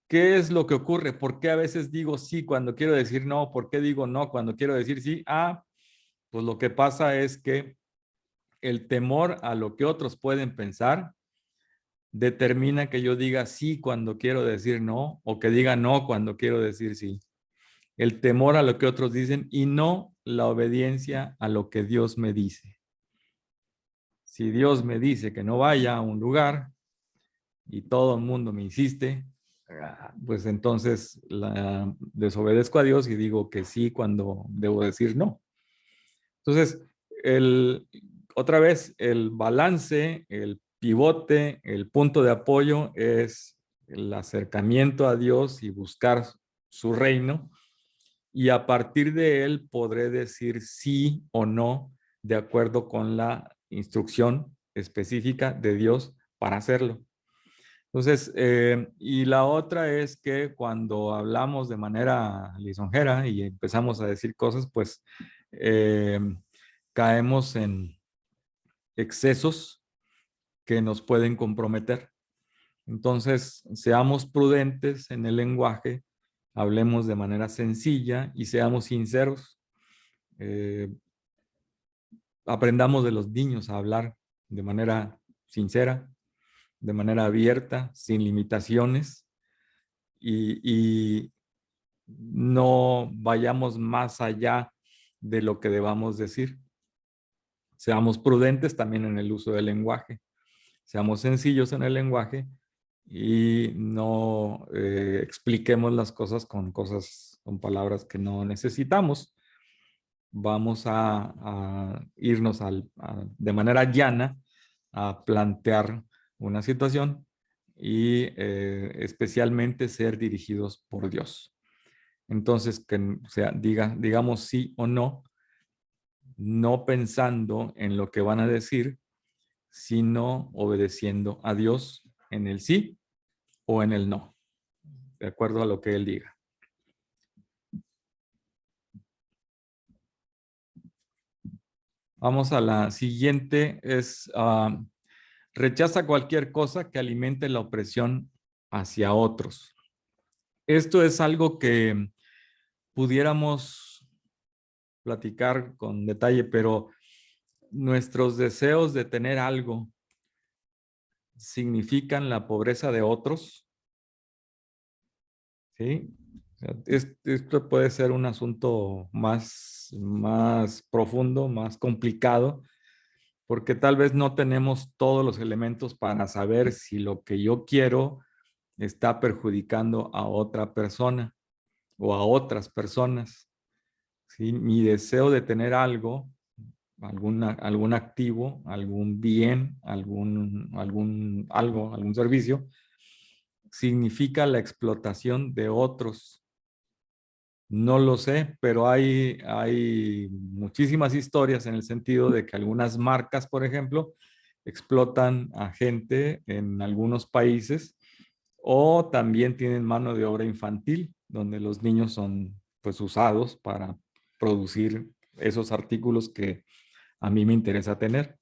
¿Qué es lo que ocurre? ¿Por qué a veces digo sí cuando quiero decir no? ¿Por qué digo no cuando quiero decir sí? Pues lo que pasa es que el temor a lo que otros pueden pensar determina que yo diga sí cuando quiero decir no o que diga no cuando quiero decir sí. El temor a lo que otros dicen y no la obediencia a lo que Dios me dice. Si Dios me dice que no vaya a un lugar y todo el mundo me insiste, pues entonces desobedezco a Dios y digo que sí cuando debo decir no. Entonces, el, otra vez, el balance, el pivote, el punto de apoyo es el acercamiento a Dios y buscar su reino. Y a partir de él podré decir sí o no de acuerdo con la instrucción específica de Dios para hacerlo. Entonces, y la otra es que cuando hablamos de manera lisonjera y empezamos a decir cosas, pues eh, caemos en excesos que nos pueden comprometer. Entonces, seamos prudentes en el lenguaje, hablemos de manera sencilla y seamos sinceros. Eh, Aprendamos de los niños a hablar de manera sincera, de manera abierta, sin limitaciones y no vayamos más allá de lo que debamos decir. Seamos prudentes también en el uso del lenguaje. Seamos sencillos en el lenguaje y no expliquemos las con palabras que no necesitamos. Vamos a irnos de manera llana a plantear una situación y especialmente ser dirigidos por Dios. Entonces, digamos sí o no, no pensando en lo que van a decir, sino obedeciendo a Dios en el sí o en el no, de acuerdo a lo que Él diga. Vamos a la siguiente, rechaza cualquier cosa que alimente la opresión hacia otros. Esto es algo que pudiéramos platicar con detalle, pero nuestros deseos de tener algo significan la pobreza de otros, ¿sí? O sea, esto puede ser un asunto más profundo, más complicado, porque tal vez no tenemos todos los elementos para saber si lo que yo quiero está perjudicando a otra persona o a otras personas. ¿Sí? Mi deseo de tener algo, algún activo, algún bien, algún servicio, significa la explotación de otros. No lo sé, pero hay muchísimas historias en el sentido de que algunas marcas, por ejemplo, explotan a gente en algunos países o también tienen mano de obra infantil donde los niños son pues usados para producir esos artículos que a mí me interesa tener.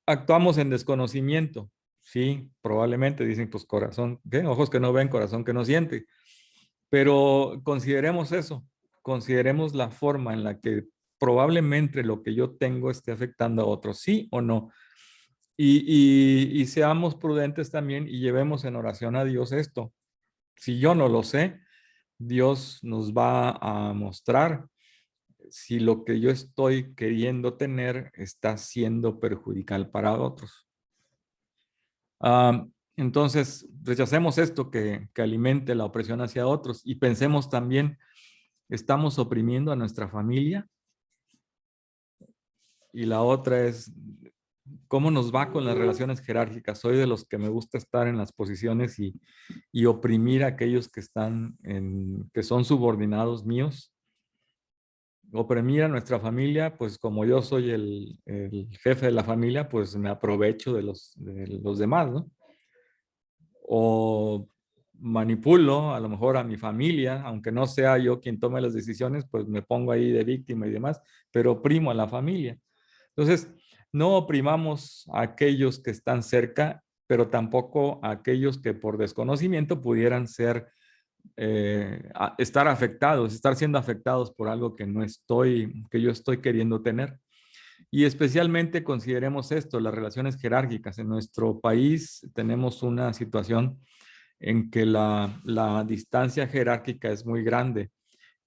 Actuamos en desconocimiento, sí, probablemente dicen pues corazón, ¿qué? Ojos que no ven, corazón que no siente, pero consideremos eso, consideremos la forma en la que probablemente lo que yo tengo esté afectando a otros, sí o no. Y seamos prudentes también y llevemos en oración a Dios esto. Si yo no lo sé, Dios nos va a mostrar si lo que yo estoy queriendo tener está siendo perjudicial para otros. Entonces, rechacemos esto que alimente la opresión hacia otros y pensemos también, ¿estamos oprimiendo a nuestra familia? Y la otra es, ¿cómo nos va con las relaciones jerárquicas? Soy de los que me gusta estar en las posiciones y oprimir a aquellos que están que son subordinados míos. Oprimir a nuestra familia, pues como yo soy el jefe de la familia, pues me aprovecho de los demás, ¿no? O manipulo a lo mejor a mi familia, aunque no sea yo quien tome las decisiones, pues me pongo ahí de víctima y demás, pero oprimo a la familia. Entonces, no oprimamos a aquellos que están cerca, pero tampoco a aquellos que por desconocimiento pudieran ser, estar afectados, estar siendo afectados por algo que no estoy, que yo estoy queriendo tener. Y especialmente consideremos esto, las relaciones jerárquicas. En nuestro país tenemos una situación en que la distancia jerárquica es muy grande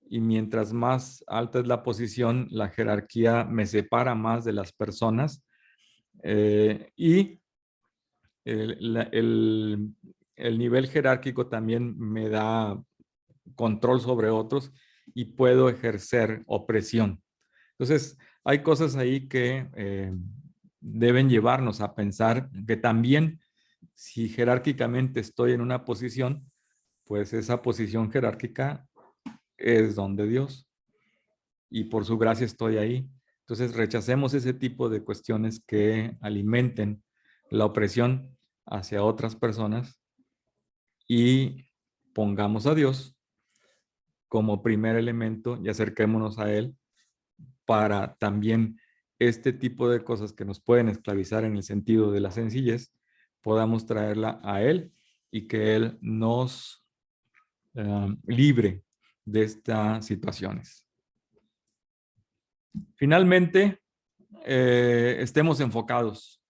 y mientras más alta es la posición, la jerarquía me separa más de las personas y el nivel jerárquico también me da control sobre otros y puedo ejercer opresión. Entonces, hay cosas ahí que deben llevarnos a pensar que también si jerárquicamente estoy en una posición, pues esa posición jerárquica es don de Dios y por su gracia estoy ahí. Entonces rechacemos ese tipo de cuestiones que alimenten la opresión hacia otras personas y pongamos a Dios como primer elemento y acerquémonos a Él para también este tipo de cosas que nos pueden esclavizar en el sentido de la sencillez, podamos traerla a Él y que Él nos libre de estas situaciones. Finalmente, estemos enfocados.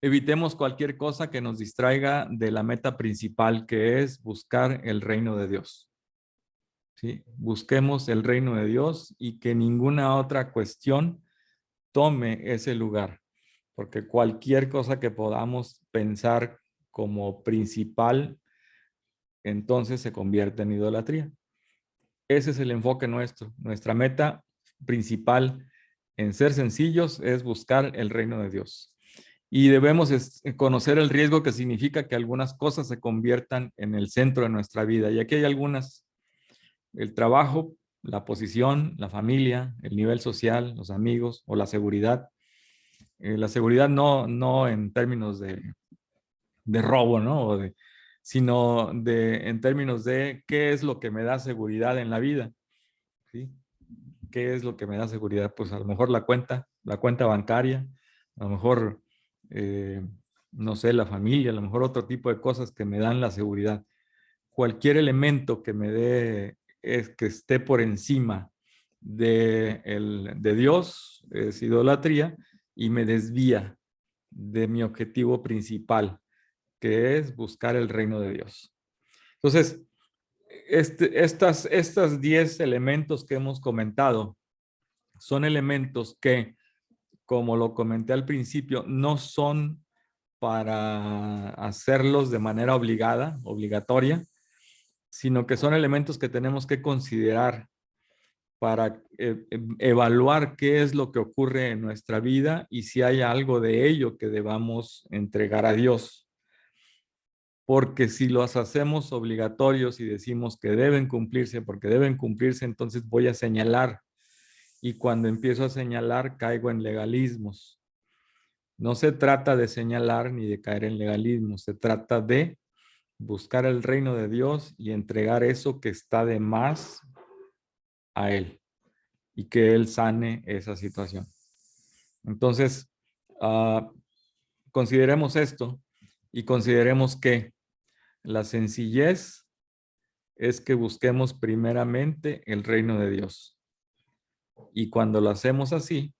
Evitemos cualquier cosa que nos distraiga de la meta principal, que es buscar el reino de Dios. ¿Sí? Busquemos el reino de Dios y que ninguna otra cuestión tome ese lugar, porque cualquier cosa que podamos pensar como principal, entonces se convierte en idolatría. Ese es el enfoque nuestro. Nuestra meta principal en ser sencillos es buscar el reino de Dios. Y debemos conocer el riesgo que significa que algunas cosas se conviertan en el centro de nuestra vida. Y aquí hay algunas: el trabajo, la posición, la familia, el nivel social, los amigos o la seguridad. La seguridad no en términos de robo, ¿no? Sino en términos de qué es lo que me da seguridad en la vida, ¿sí? ¿Qué es lo que me da seguridad? Pues a lo mejor la cuenta bancaria, a lo mejor, eh, no sé, la familia, a lo mejor otro tipo de cosas que me dan la seguridad. Cualquier elemento que me dé, es que esté por encima de Dios, es idolatría y me desvía de mi objetivo principal, que es buscar el reino de Dios. Entonces, estas 10 elementos que hemos comentado son elementos que, como lo comenté al principio, no son para hacerlos de manera obligatoria, sino que son elementos que tenemos que considerar para evaluar qué es lo que ocurre en nuestra vida y si hay algo de ello que debamos entregar a Dios. Porque si los hacemos obligatorios y decimos que deben cumplirse porque deben cumplirse, entonces voy a señalar. Y cuando empiezo a señalar, caigo en legalismos. No se trata de señalar ni de caer en legalismo, se trata de buscar el reino de Dios y entregar eso que está de más a Él y que Él sane esa situación. Entonces, consideremos esto y consideremos que la sencillez es que busquemos primeramente el reino de Dios. Y cuando lo hacemos así,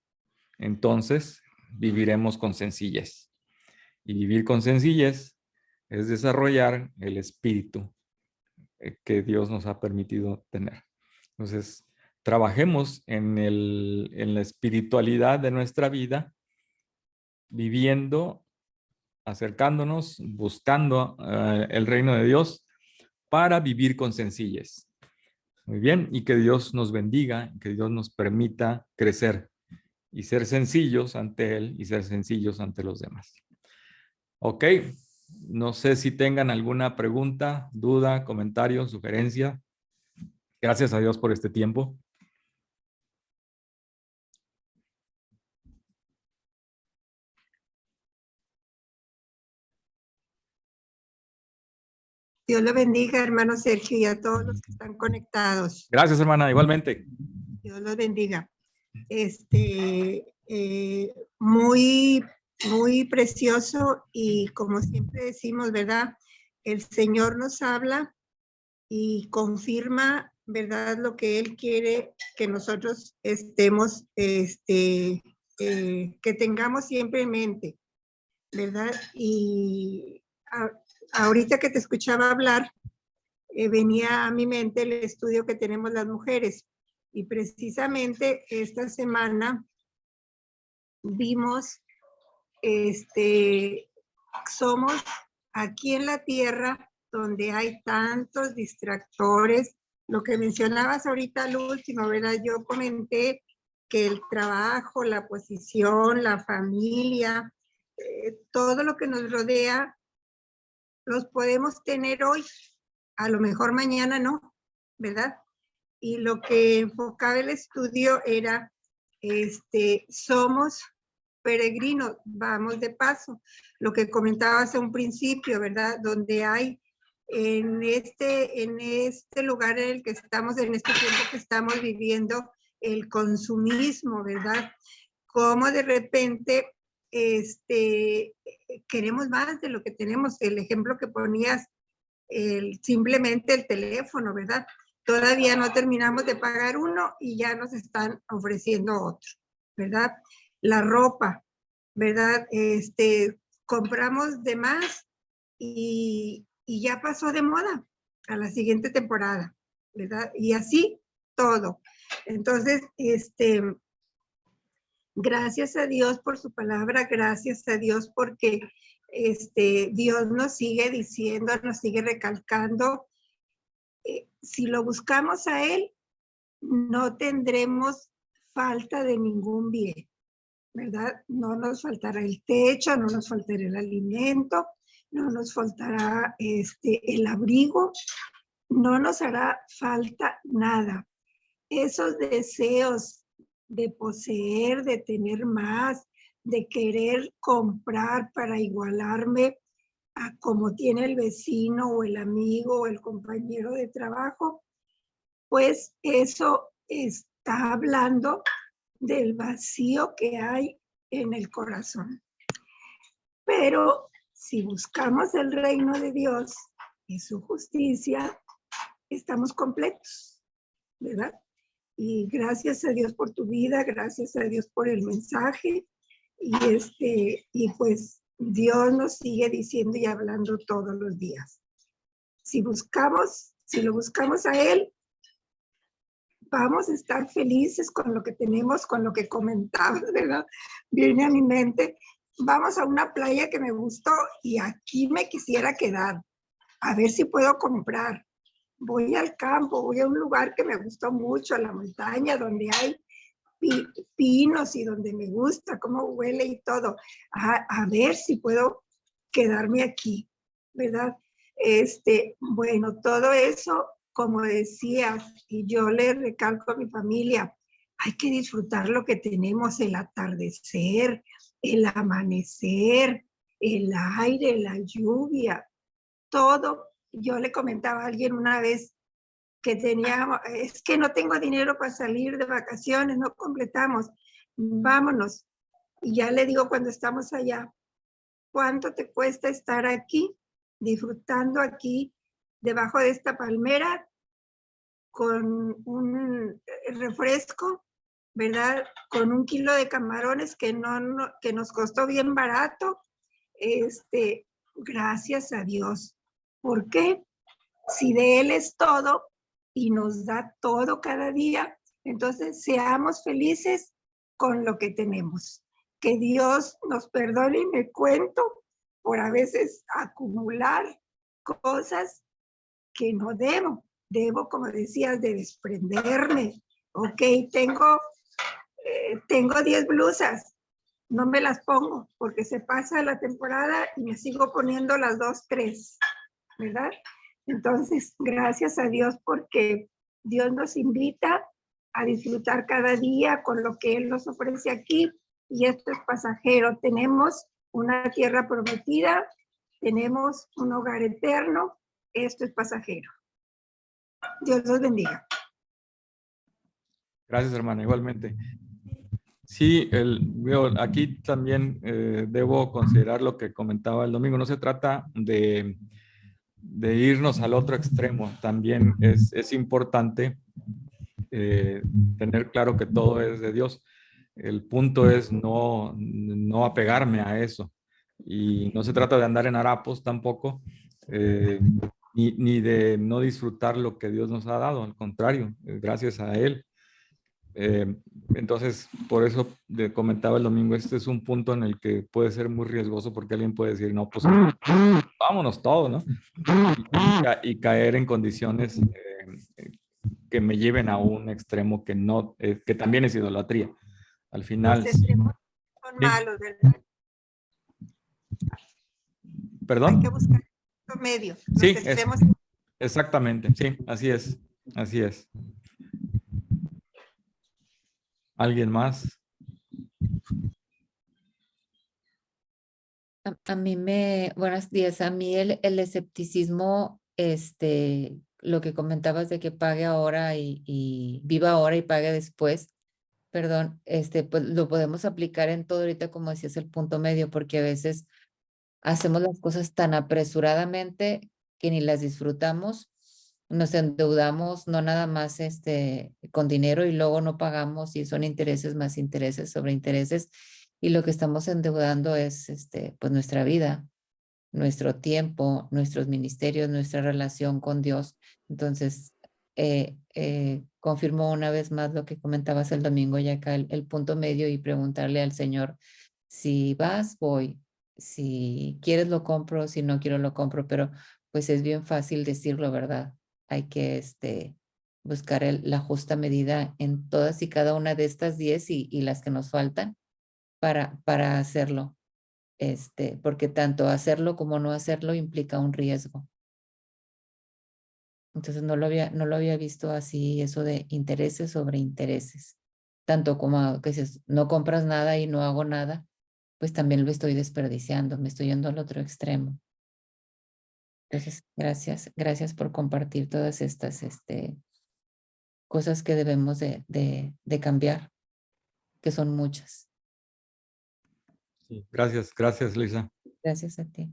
entonces viviremos con sencillez. Y vivir con sencillez es desarrollar el espíritu que Dios nos ha permitido tener. Entonces, trabajemos en la espiritualidad de nuestra vida, viviendo, acercándonos, buscando el reino de Dios para vivir con sencillez. Muy bien, y que Dios nos bendiga, que Dios nos permita crecer y ser sencillos ante Él y ser sencillos ante los demás. Ok, no sé si tengan alguna pregunta, duda, comentario, sugerencia. Gracias a Dios por este tiempo. Dios lo bendiga, hermano Sergio, y a todos los que están conectados. Gracias, hermana, igualmente. Dios los bendiga. Muy, muy precioso, y como siempre decimos, ¿verdad? El Señor nos habla y confirma, ¿verdad? Lo que Él quiere que nosotros estemos, que tengamos siempre en mente, ¿verdad? Y ahorita que te escuchaba hablar, venía a mi mente el estudio que tenemos las mujeres, y precisamente esta semana vimos, somos aquí en la tierra donde hay tantos distractores. Lo que mencionabas ahorita al último, ¿verdad? Yo comenté que el trabajo, la posición, la familia, todo lo que nos rodea, los podemos tener hoy, a lo mejor mañana no, ¿verdad? Y lo que enfocaba el estudio era, somos peregrinos, vamos de paso. Lo que comentabas a un principio, ¿verdad? Donde hay en este lugar en el que estamos, en este tiempo que estamos viviendo, el consumismo, ¿verdad? Cómo de repente queremos más de lo que tenemos. El ejemplo que ponías, simplemente el teléfono, ¿verdad? Todavía no terminamos de pagar uno y ya nos están ofreciendo otro, ¿verdad? La ropa, ¿verdad? Compramos de más y ya pasó de moda a la siguiente temporada, ¿verdad? Y así todo. Entonces, gracias a Dios por su palabra, gracias a Dios porque Dios nos sigue diciendo, nos sigue recalcando, si lo buscamos a Él, no tendremos falta de ningún bien, ¿verdad? No nos faltará el techo, no nos faltará el alimento, no nos faltará el abrigo, no nos hará falta nada. Esos deseos de poseer, de tener más, de querer comprar para igualarme a como tiene el vecino o el amigo o el compañero de trabajo, pues eso está hablando del vacío que hay en el corazón. Pero si buscamos el reino de Dios y su justicia, estamos completos, ¿verdad? Y gracias a Dios por tu vida, gracias a Dios por el mensaje, y pues Dios nos sigue diciendo y hablando todos los días. Si lo buscamos a Él, vamos a estar felices con lo que tenemos, con lo que comentabas, ¿verdad? Viene a mi mente, vamos a una playa que me gustó y aquí me quisiera quedar, a ver si puedo comprar. Voy al campo, voy a un lugar que me gustó mucho, a la montaña, donde hay pinos y donde me gusta cómo huele y todo. A ver si puedo quedarme aquí, ¿verdad? Bueno, todo eso, como decías, y yo le recalco a mi familia, hay que disfrutar lo que tenemos, el atardecer, el amanecer, el aire, la lluvia, todo yo le comentaba a alguien una vez que es que no tengo dinero para salir de vacaciones, no completamos, vámonos. Y ya le digo cuando estamos allá, ¿cuánto te cuesta estar aquí, disfrutando aquí, debajo de esta palmera, con un refresco, ¿verdad? Con 1 kilo de camarones que nos costó bien barato. Gracias a Dios. ¿Por qué? Si de Él es todo y nos da todo cada día, entonces seamos felices con lo que tenemos. Que Dios nos perdone y me cuento por a veces acumular cosas que no debo. Debo, como decías, de desprenderme. Ok, tengo 10 blusas, no me las pongo porque se pasa la temporada y me sigo poniendo las 2, 3, ¿verdad? Entonces, gracias a Dios porque Dios nos invita a disfrutar cada día con lo que Él nos ofrece aquí y esto es pasajero. Tenemos una tierra prometida, tenemos un hogar eterno, esto es pasajero. Dios los bendiga. Gracias, hermana, igualmente. Sí, aquí también debo considerar lo que comentaba el domingo. No se trata de irnos al otro extremo. También es importante tener claro que todo es de Dios. El punto es no apegarme a eso. Y no se trata de andar en harapos tampoco, ni de no disfrutar lo que Dios nos ha dado. Al contrario, gracias a Él. Eh, entonces, por eso comentaba el domingo, este es un punto en el que puede ser muy riesgoso porque alguien puede decir, no, pues vámonos todos, ¿no? Y caer en condiciones que me lleven a un extremo que no, que también es idolatría. Al final, Los extremos son sí, malos, ¿verdad? Hay que perdón. buscar un medio. Los Sí, extremos. exactamente, sí, así es, así es. ¿Alguien más? A mí buenos días, a mí el escepticismo, lo que comentabas de que pague ahora y viva ahora y pague después, perdón, pues lo podemos aplicar en todo ahorita, como decías, el punto medio, porque a veces hacemos las cosas tan apresuradamente que ni las disfrutamos, nos endeudamos no nada más con dinero y luego no pagamos y son intereses más intereses sobre intereses y lo que estamos endeudando es pues nuestra vida, nuestro tiempo, nuestros ministerios, nuestra relación con Dios. Entonces, confirmo una vez más lo que comentabas el domingo y acá el punto medio y preguntarle al Señor, si vas, voy, si quieres lo compro, si no quiero lo compro, pero pues es bien fácil decirlo, ¿verdad? Hay que buscar la justa medida en todas y cada una de estas 10 y las que nos faltan para hacerlo porque tanto hacerlo como no hacerlo implica un riesgo. Entonces no lo había visto así, eso de intereses sobre intereses. Tanto como que si no compras nada y no hago nada, pues también lo estoy desperdiciando, me estoy yendo al otro extremo. Entonces, gracias por compartir todas estas cosas que debemos de cambiar, que son muchas. Sí, gracias, Lisa. Gracias a ti.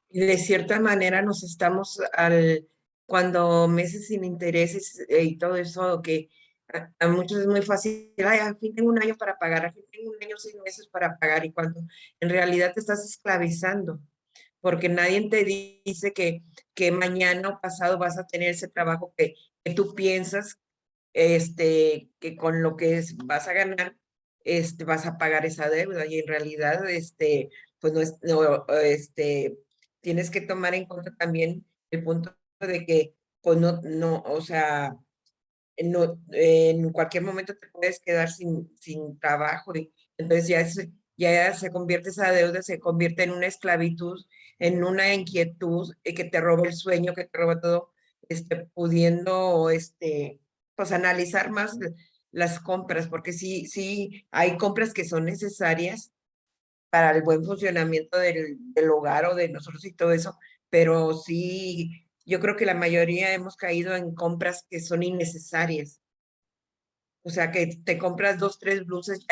Y de cierta manera nos estamos cuando meses sin intereses y todo eso, que a muchos es muy fácil, ay, al fin tengo 1 año para pagar, al fin tengo 1 año, 6 meses para pagar, y cuando en realidad te estás esclavizando, porque nadie te dice que mañana o pasado vas a tener ese trabajo que tú piensas, que con lo que vas a ganar, vas a pagar esa deuda, y en realidad, pues tienes que tomar en cuenta también el punto de que, pues no, o sea, no, en cualquier momento te puedes quedar sin trabajo, y entonces ya se convierte esa deuda, se convierte en una esclavitud, en una inquietud, que te roba el sueño, que te roba todo, pudiendo, pues analizar más las compras, porque sí hay compras que son necesarias, para el buen funcionamiento del hogar o de nosotros y todo eso, pero sí, yo creo que la mayoría hemos caído en compras que son innecesarias. O sea, que te compras 2, 3 blusas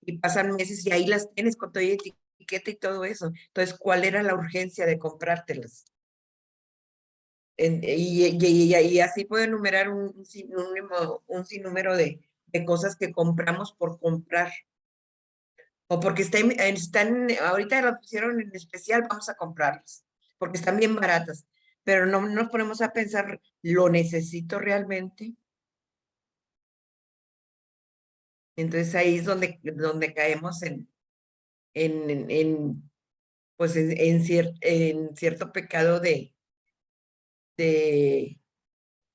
y pasan meses y ahí las tienes con toda etiqueta y todo eso. Entonces, ¿cuál era la urgencia de comprártelas? Y así puedo enumerar un sinnúmero de cosas que compramos por comprar. O porque ahorita las pusieron en especial, vamos a comprarlas, porque están bien baratas. Pero no nos ponemos a pensar, ¿lo necesito realmente? Entonces ahí es donde caemos pues en cierto pecado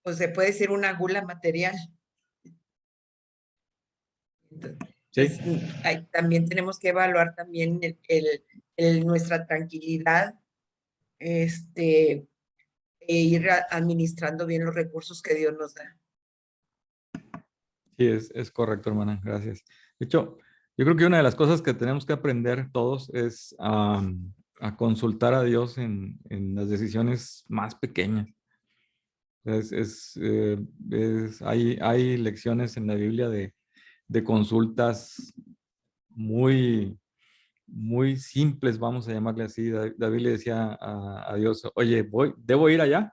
pues se puede decir una gula material. Sí, Entonces, también tenemos que evaluar también nuestra tranquilidad, e ir administrando bien los recursos que Dios nos da. sí, es correcto, hermana. Gracias. De hecho, yo creo que una de las cosas que tenemos que aprender todos es a consultar a Dios en las decisiones más pequeñas. Hay lecciones en la Biblia de consultas muy, muy simples, vamos a llamarle así. David le decía a Dios, oye, ¿debo ir allá?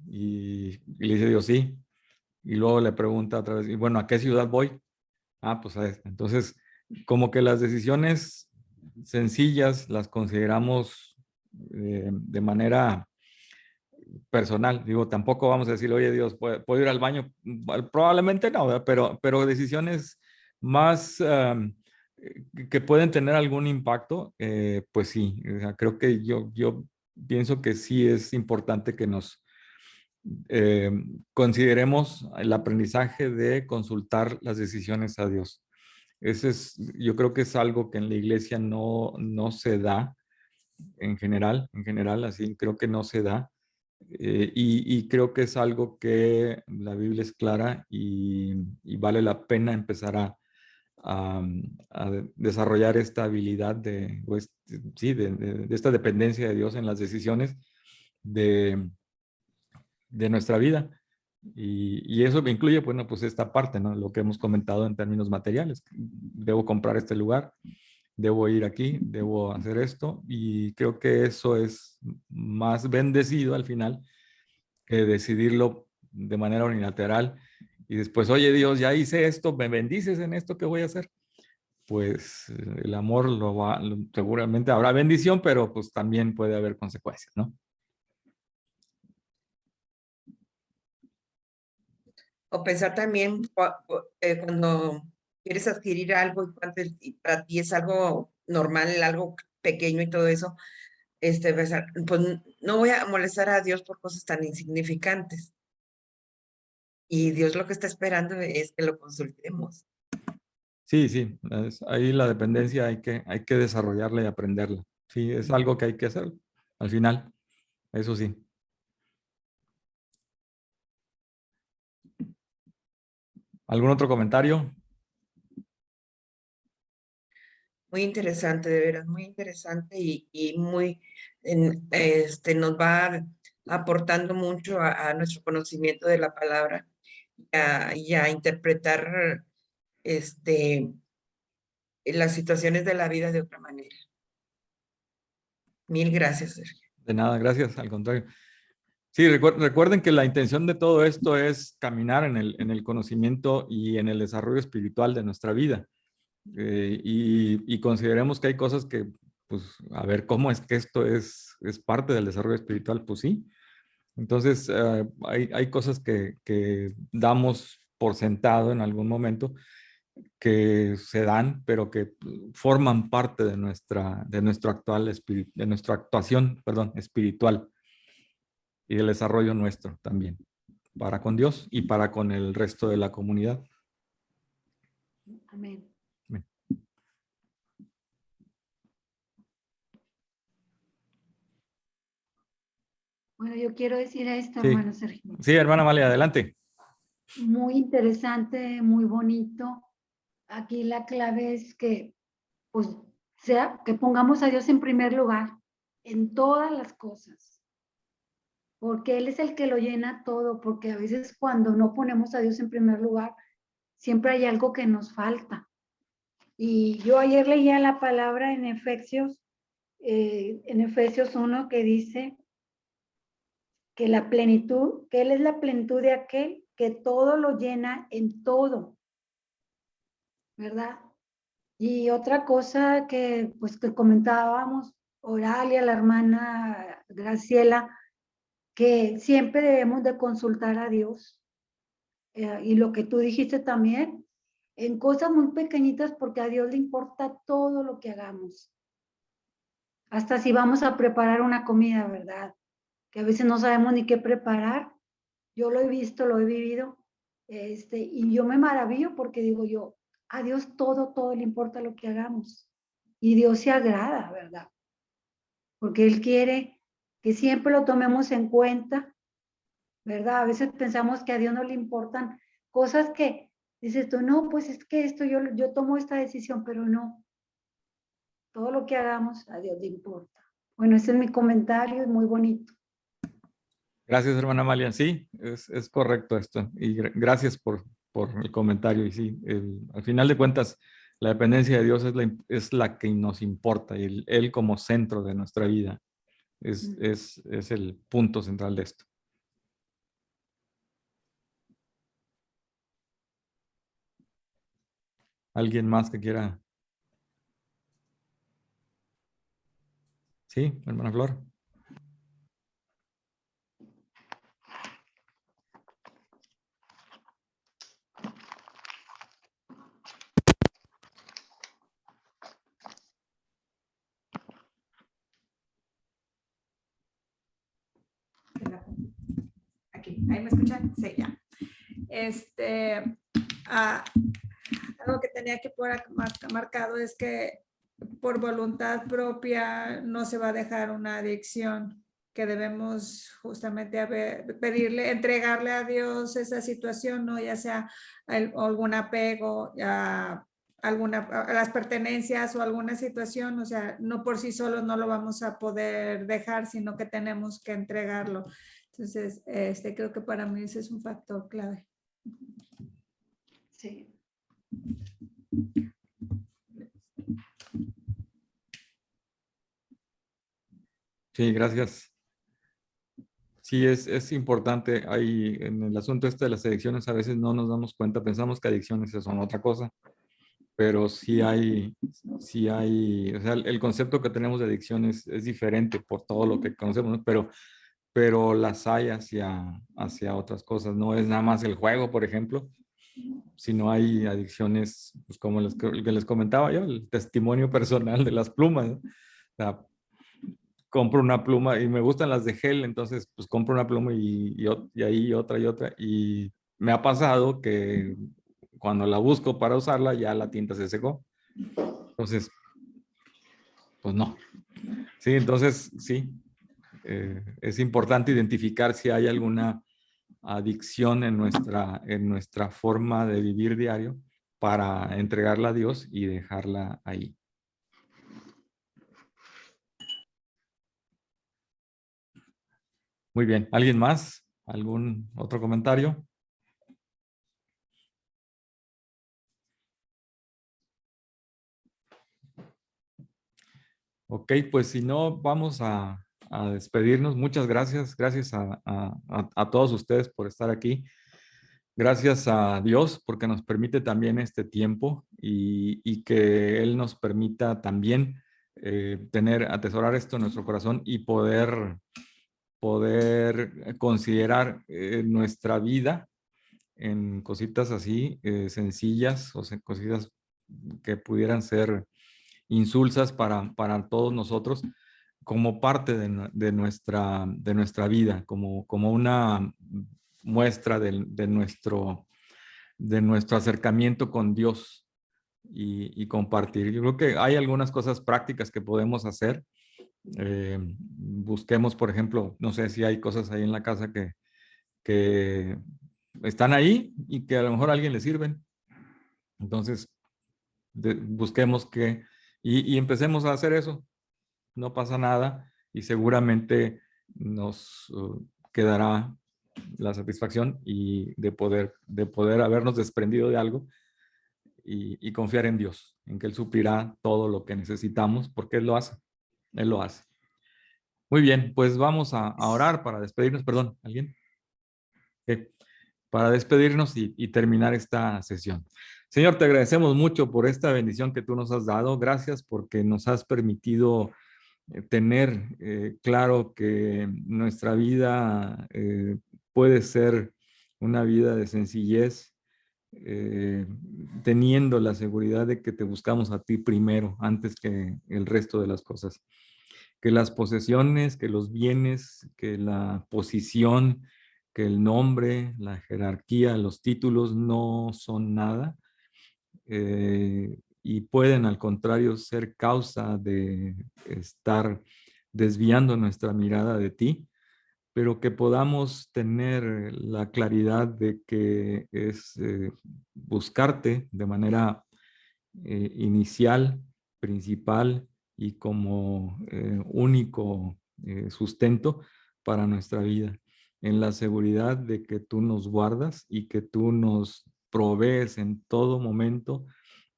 Y le dice Dios, sí. Y luego le pregunta otra vez, y bueno, ¿a qué ciudad voy? Ah, pues a esta. Entonces, como que las decisiones sencillas las consideramos de manera personal. Digo, tampoco vamos a decir, oye Dios, ¿puedo ir al baño? Probablemente no, ¿verdad? Pero decisiones más que pueden tener algún impacto, pues sí. O sea, creo que yo pienso que sí es importante que nos eh, consideremos el aprendizaje de consultar las decisiones a Dios. Yo creo que es algo que en la iglesia no se da en general, así creo que no se da. Y creo que es algo que la Biblia es clara y vale la pena empezar a desarrollar esta habilidad sí, de esta dependencia de Dios en las decisiones de, de nuestra vida. Y eso me incluye, bueno, pues esta parte, ¿no? Lo que hemos comentado en términos materiales. Debo comprar este lugar, debo ir aquí, debo hacer esto. Y creo que eso es más bendecido al final que decidirlo de manera unilateral. Y después, oye Dios, ya hice esto, me bendices en esto que voy a hacer. Pues el amor seguramente habrá bendición, pero pues también puede haber consecuencias, ¿no? O pensar también cuando quieres adquirir algo y para ti es algo normal, algo pequeño y todo eso, pensar, pues no voy a molestar a Dios por cosas tan insignificantes. Y Dios lo que está esperando es que lo consultemos. Sí, sí, ahí la dependencia hay que desarrollarla y aprenderla. Sí, es algo que hay que hacer al final, eso sí. ¿Algún otro comentario? Muy interesante, de veras, muy interesante y nos va aportando mucho a nuestro conocimiento de la palabra y a interpretar las situaciones de la vida de otra manera. Mil gracias, Sergio. De nada, gracias, al contrario. Sí, recuerden que la intención de todo esto es caminar en el conocimiento y en el desarrollo espiritual de nuestra vida. Y consideremos que hay cosas que, pues, a ver, ¿cómo es que esto es parte del desarrollo espiritual? Pues sí. Entonces, hay cosas que damos por sentado en algún momento que se dan, pero que forman parte de nuestra actuación, perdón, espiritual y del desarrollo nuestro también, para con Dios y para con el resto de la comunidad. Amén. Amén. Bueno, yo quiero decir esto, Sí, hermano Sergio. sí, hermana Malia, adelante. Muy interesante, muy bonito. Aquí la clave es que, pues, sea que pongamos a Dios en primer lugar en todas las cosas, porque Él es el que lo llena todo, porque a veces cuando no ponemos a Dios en primer lugar, siempre hay algo que nos falta. Y yo ayer leía la palabra en Efesios 1 que dice que la plenitud, que Él es la plenitud de aquel que todo lo llena en todo, ¿verdad? Y otra cosa que pues que comentábamos, Oralia, la hermana Graciela, que siempre debemos de consultar a Dios. Y lo que tú dijiste también, en cosas muy pequeñitas, porque a Dios le importa todo lo que hagamos. Hasta si vamos a preparar una comida, ¿verdad? Que a veces no sabemos ni qué preparar. Yo lo he visto, lo he vivido, y yo me maravillo porque digo yo, a Dios todo le importa lo que hagamos. Y Dios se agrada, ¿verdad? Porque Él quiere que siempre lo tomemos en cuenta, ¿verdad? A veces pensamos que a Dios no le importan cosas que dices tú, no, pues es que esto yo tomo esta decisión, pero no. Todo lo que hagamos a Dios le importa. Bueno, ese es mi comentario, es muy bonito. Gracias, hermana Amalia. Sí, es correcto esto. Y gracias por el comentario. Y sí, al final de cuentas, la dependencia de Dios es la que nos importa y Él como centro de nuestra vida es el punto central de esto. ¿Alguien más que quiera? Sí, hermana Flor. Aquí, ¿ahí me escuchan? Sí, ya. Algo que tenía que poner marcado es que por voluntad propia no se va a dejar una adicción, que debemos justamente pedirle, entregarle a Dios esa situación, ¿no? Ya sea algún apego a las pertenencias o alguna situación, o sea, no por sí solos no lo vamos a poder dejar, sino que tenemos que entregarlo. Entonces, creo que para mí ese es un factor clave. Sí. Sí, gracias. Sí, es importante. Hay, en el asunto este de las adicciones a veces no nos damos cuenta, pensamos que adicciones son otra cosa, pero sí hay, o sea, el concepto que tenemos de adicciones es diferente por todo lo que conocemos, ¿no? Pero las hay hacia otras cosas. No es nada más el juego, por ejemplo, sino hay adicciones, pues como el que les comentaba yo, el testimonio personal de las plumas, ¿no? O sea, compro una pluma y me gustan las de gel, entonces pues compro una pluma y ahí otra y otra. Y me ha pasado que cuando la busco para usarla ya la tinta se secó. Entonces, pues no. Sí, entonces sí, es importante identificar si hay alguna adicción en nuestra forma de vivir diario para entregarla a Dios y dejarla ahí. Muy bien. ¿Alguien más? ¿Algún otro comentario? Ok, pues si no, vamos a despedirnos. Muchas gracias. Gracias a todos ustedes por estar aquí. Gracias a Dios porque nos permite también este tiempo y que Él nos permita también atesorar esto en nuestro corazón y poder considerar nuestra vida en cositas así sencillas o cositas que pudieran ser insulsas para todos nosotros como parte de nuestra vida, como una muestra de nuestro acercamiento con Dios y compartir. Yo creo que hay algunas cosas prácticas que podemos hacer. Busquemos, por ejemplo, no sé si hay cosas ahí en la casa que están ahí y que a lo mejor a alguien le sirven. Entonces, busquemos Y empecemos a hacer eso. No pasa nada y seguramente nos quedará la satisfacción y de poder habernos desprendido de algo y confiar en Dios, en que Él suplirá todo lo que necesitamos, porque Él lo hace. Él lo hace. Muy bien, pues vamos a orar para despedirnos. Perdón, ¿alguien? Ok. Para despedirnos y terminar esta sesión. Señor, te agradecemos mucho por esta bendición que tú nos has dado. Gracias porque nos has permitido tener claro que nuestra vida puede ser una vida de sencillez, teniendo la seguridad de que te buscamos a ti primero, antes que el resto de las cosas. Que las posesiones, que los bienes, que la posición, que el nombre, la jerarquía, los títulos no son nada, y pueden al contrario ser causa de estar desviando nuestra mirada de ti, pero que podamos tener la claridad de que es buscarte de manera inicial, principal y como único sustento para nuestra vida, en la seguridad de que tú nos guardas y que tú nos provees en todo momento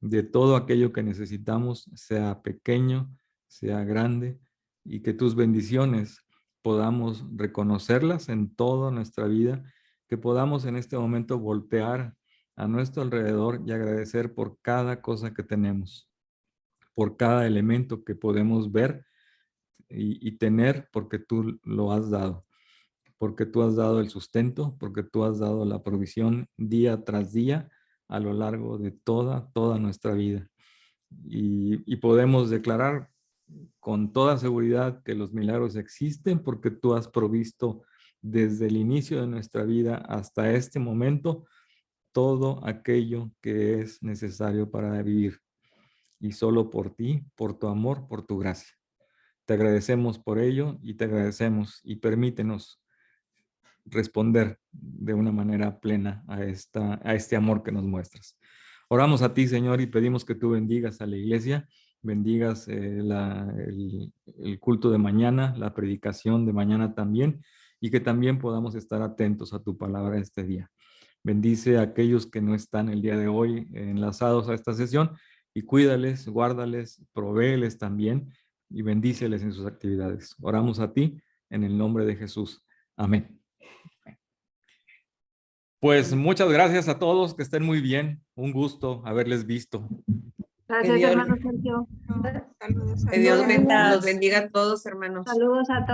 de todo aquello que necesitamos, sea pequeño, sea grande, y que tus bendiciones podamos reconocerlas en toda nuestra vida, que podamos en este momento voltear a nuestro alrededor y agradecer por cada cosa que tenemos, por cada elemento que podemos ver y tener, porque tú lo has dado, porque tú has dado el sustento, porque tú has dado la provisión día tras día a lo largo de toda nuestra vida. Y podemos declarar con toda seguridad que los milagros existen porque tú has provisto desde el inicio de nuestra vida hasta este momento todo aquello que es necesario para vivir. Y solo por ti, por tu amor, por tu gracia. Te agradecemos por ello y te agradecemos y permítenos responder de una manera plena a este amor que nos muestras. Oramos a ti, Señor, y pedimos que tú bendigas a la iglesia, bendigas el culto de mañana, la predicación de mañana también, y que también podamos estar atentos a tu palabra este día. Bendice a aquellos que no están el día de hoy enlazados a esta sesión y cuídales, guárdales, provéeles también y bendíceles en sus actividades. Oramos a ti en el nombre de Jesús. Amén. Pues muchas gracias a todos, que estén muy bien. Un gusto haberles visto. Gracias, Dios- hermano Sergio. Saludos a Que Dios todos. los bendiga a todos, hermanos. Saludos a todos.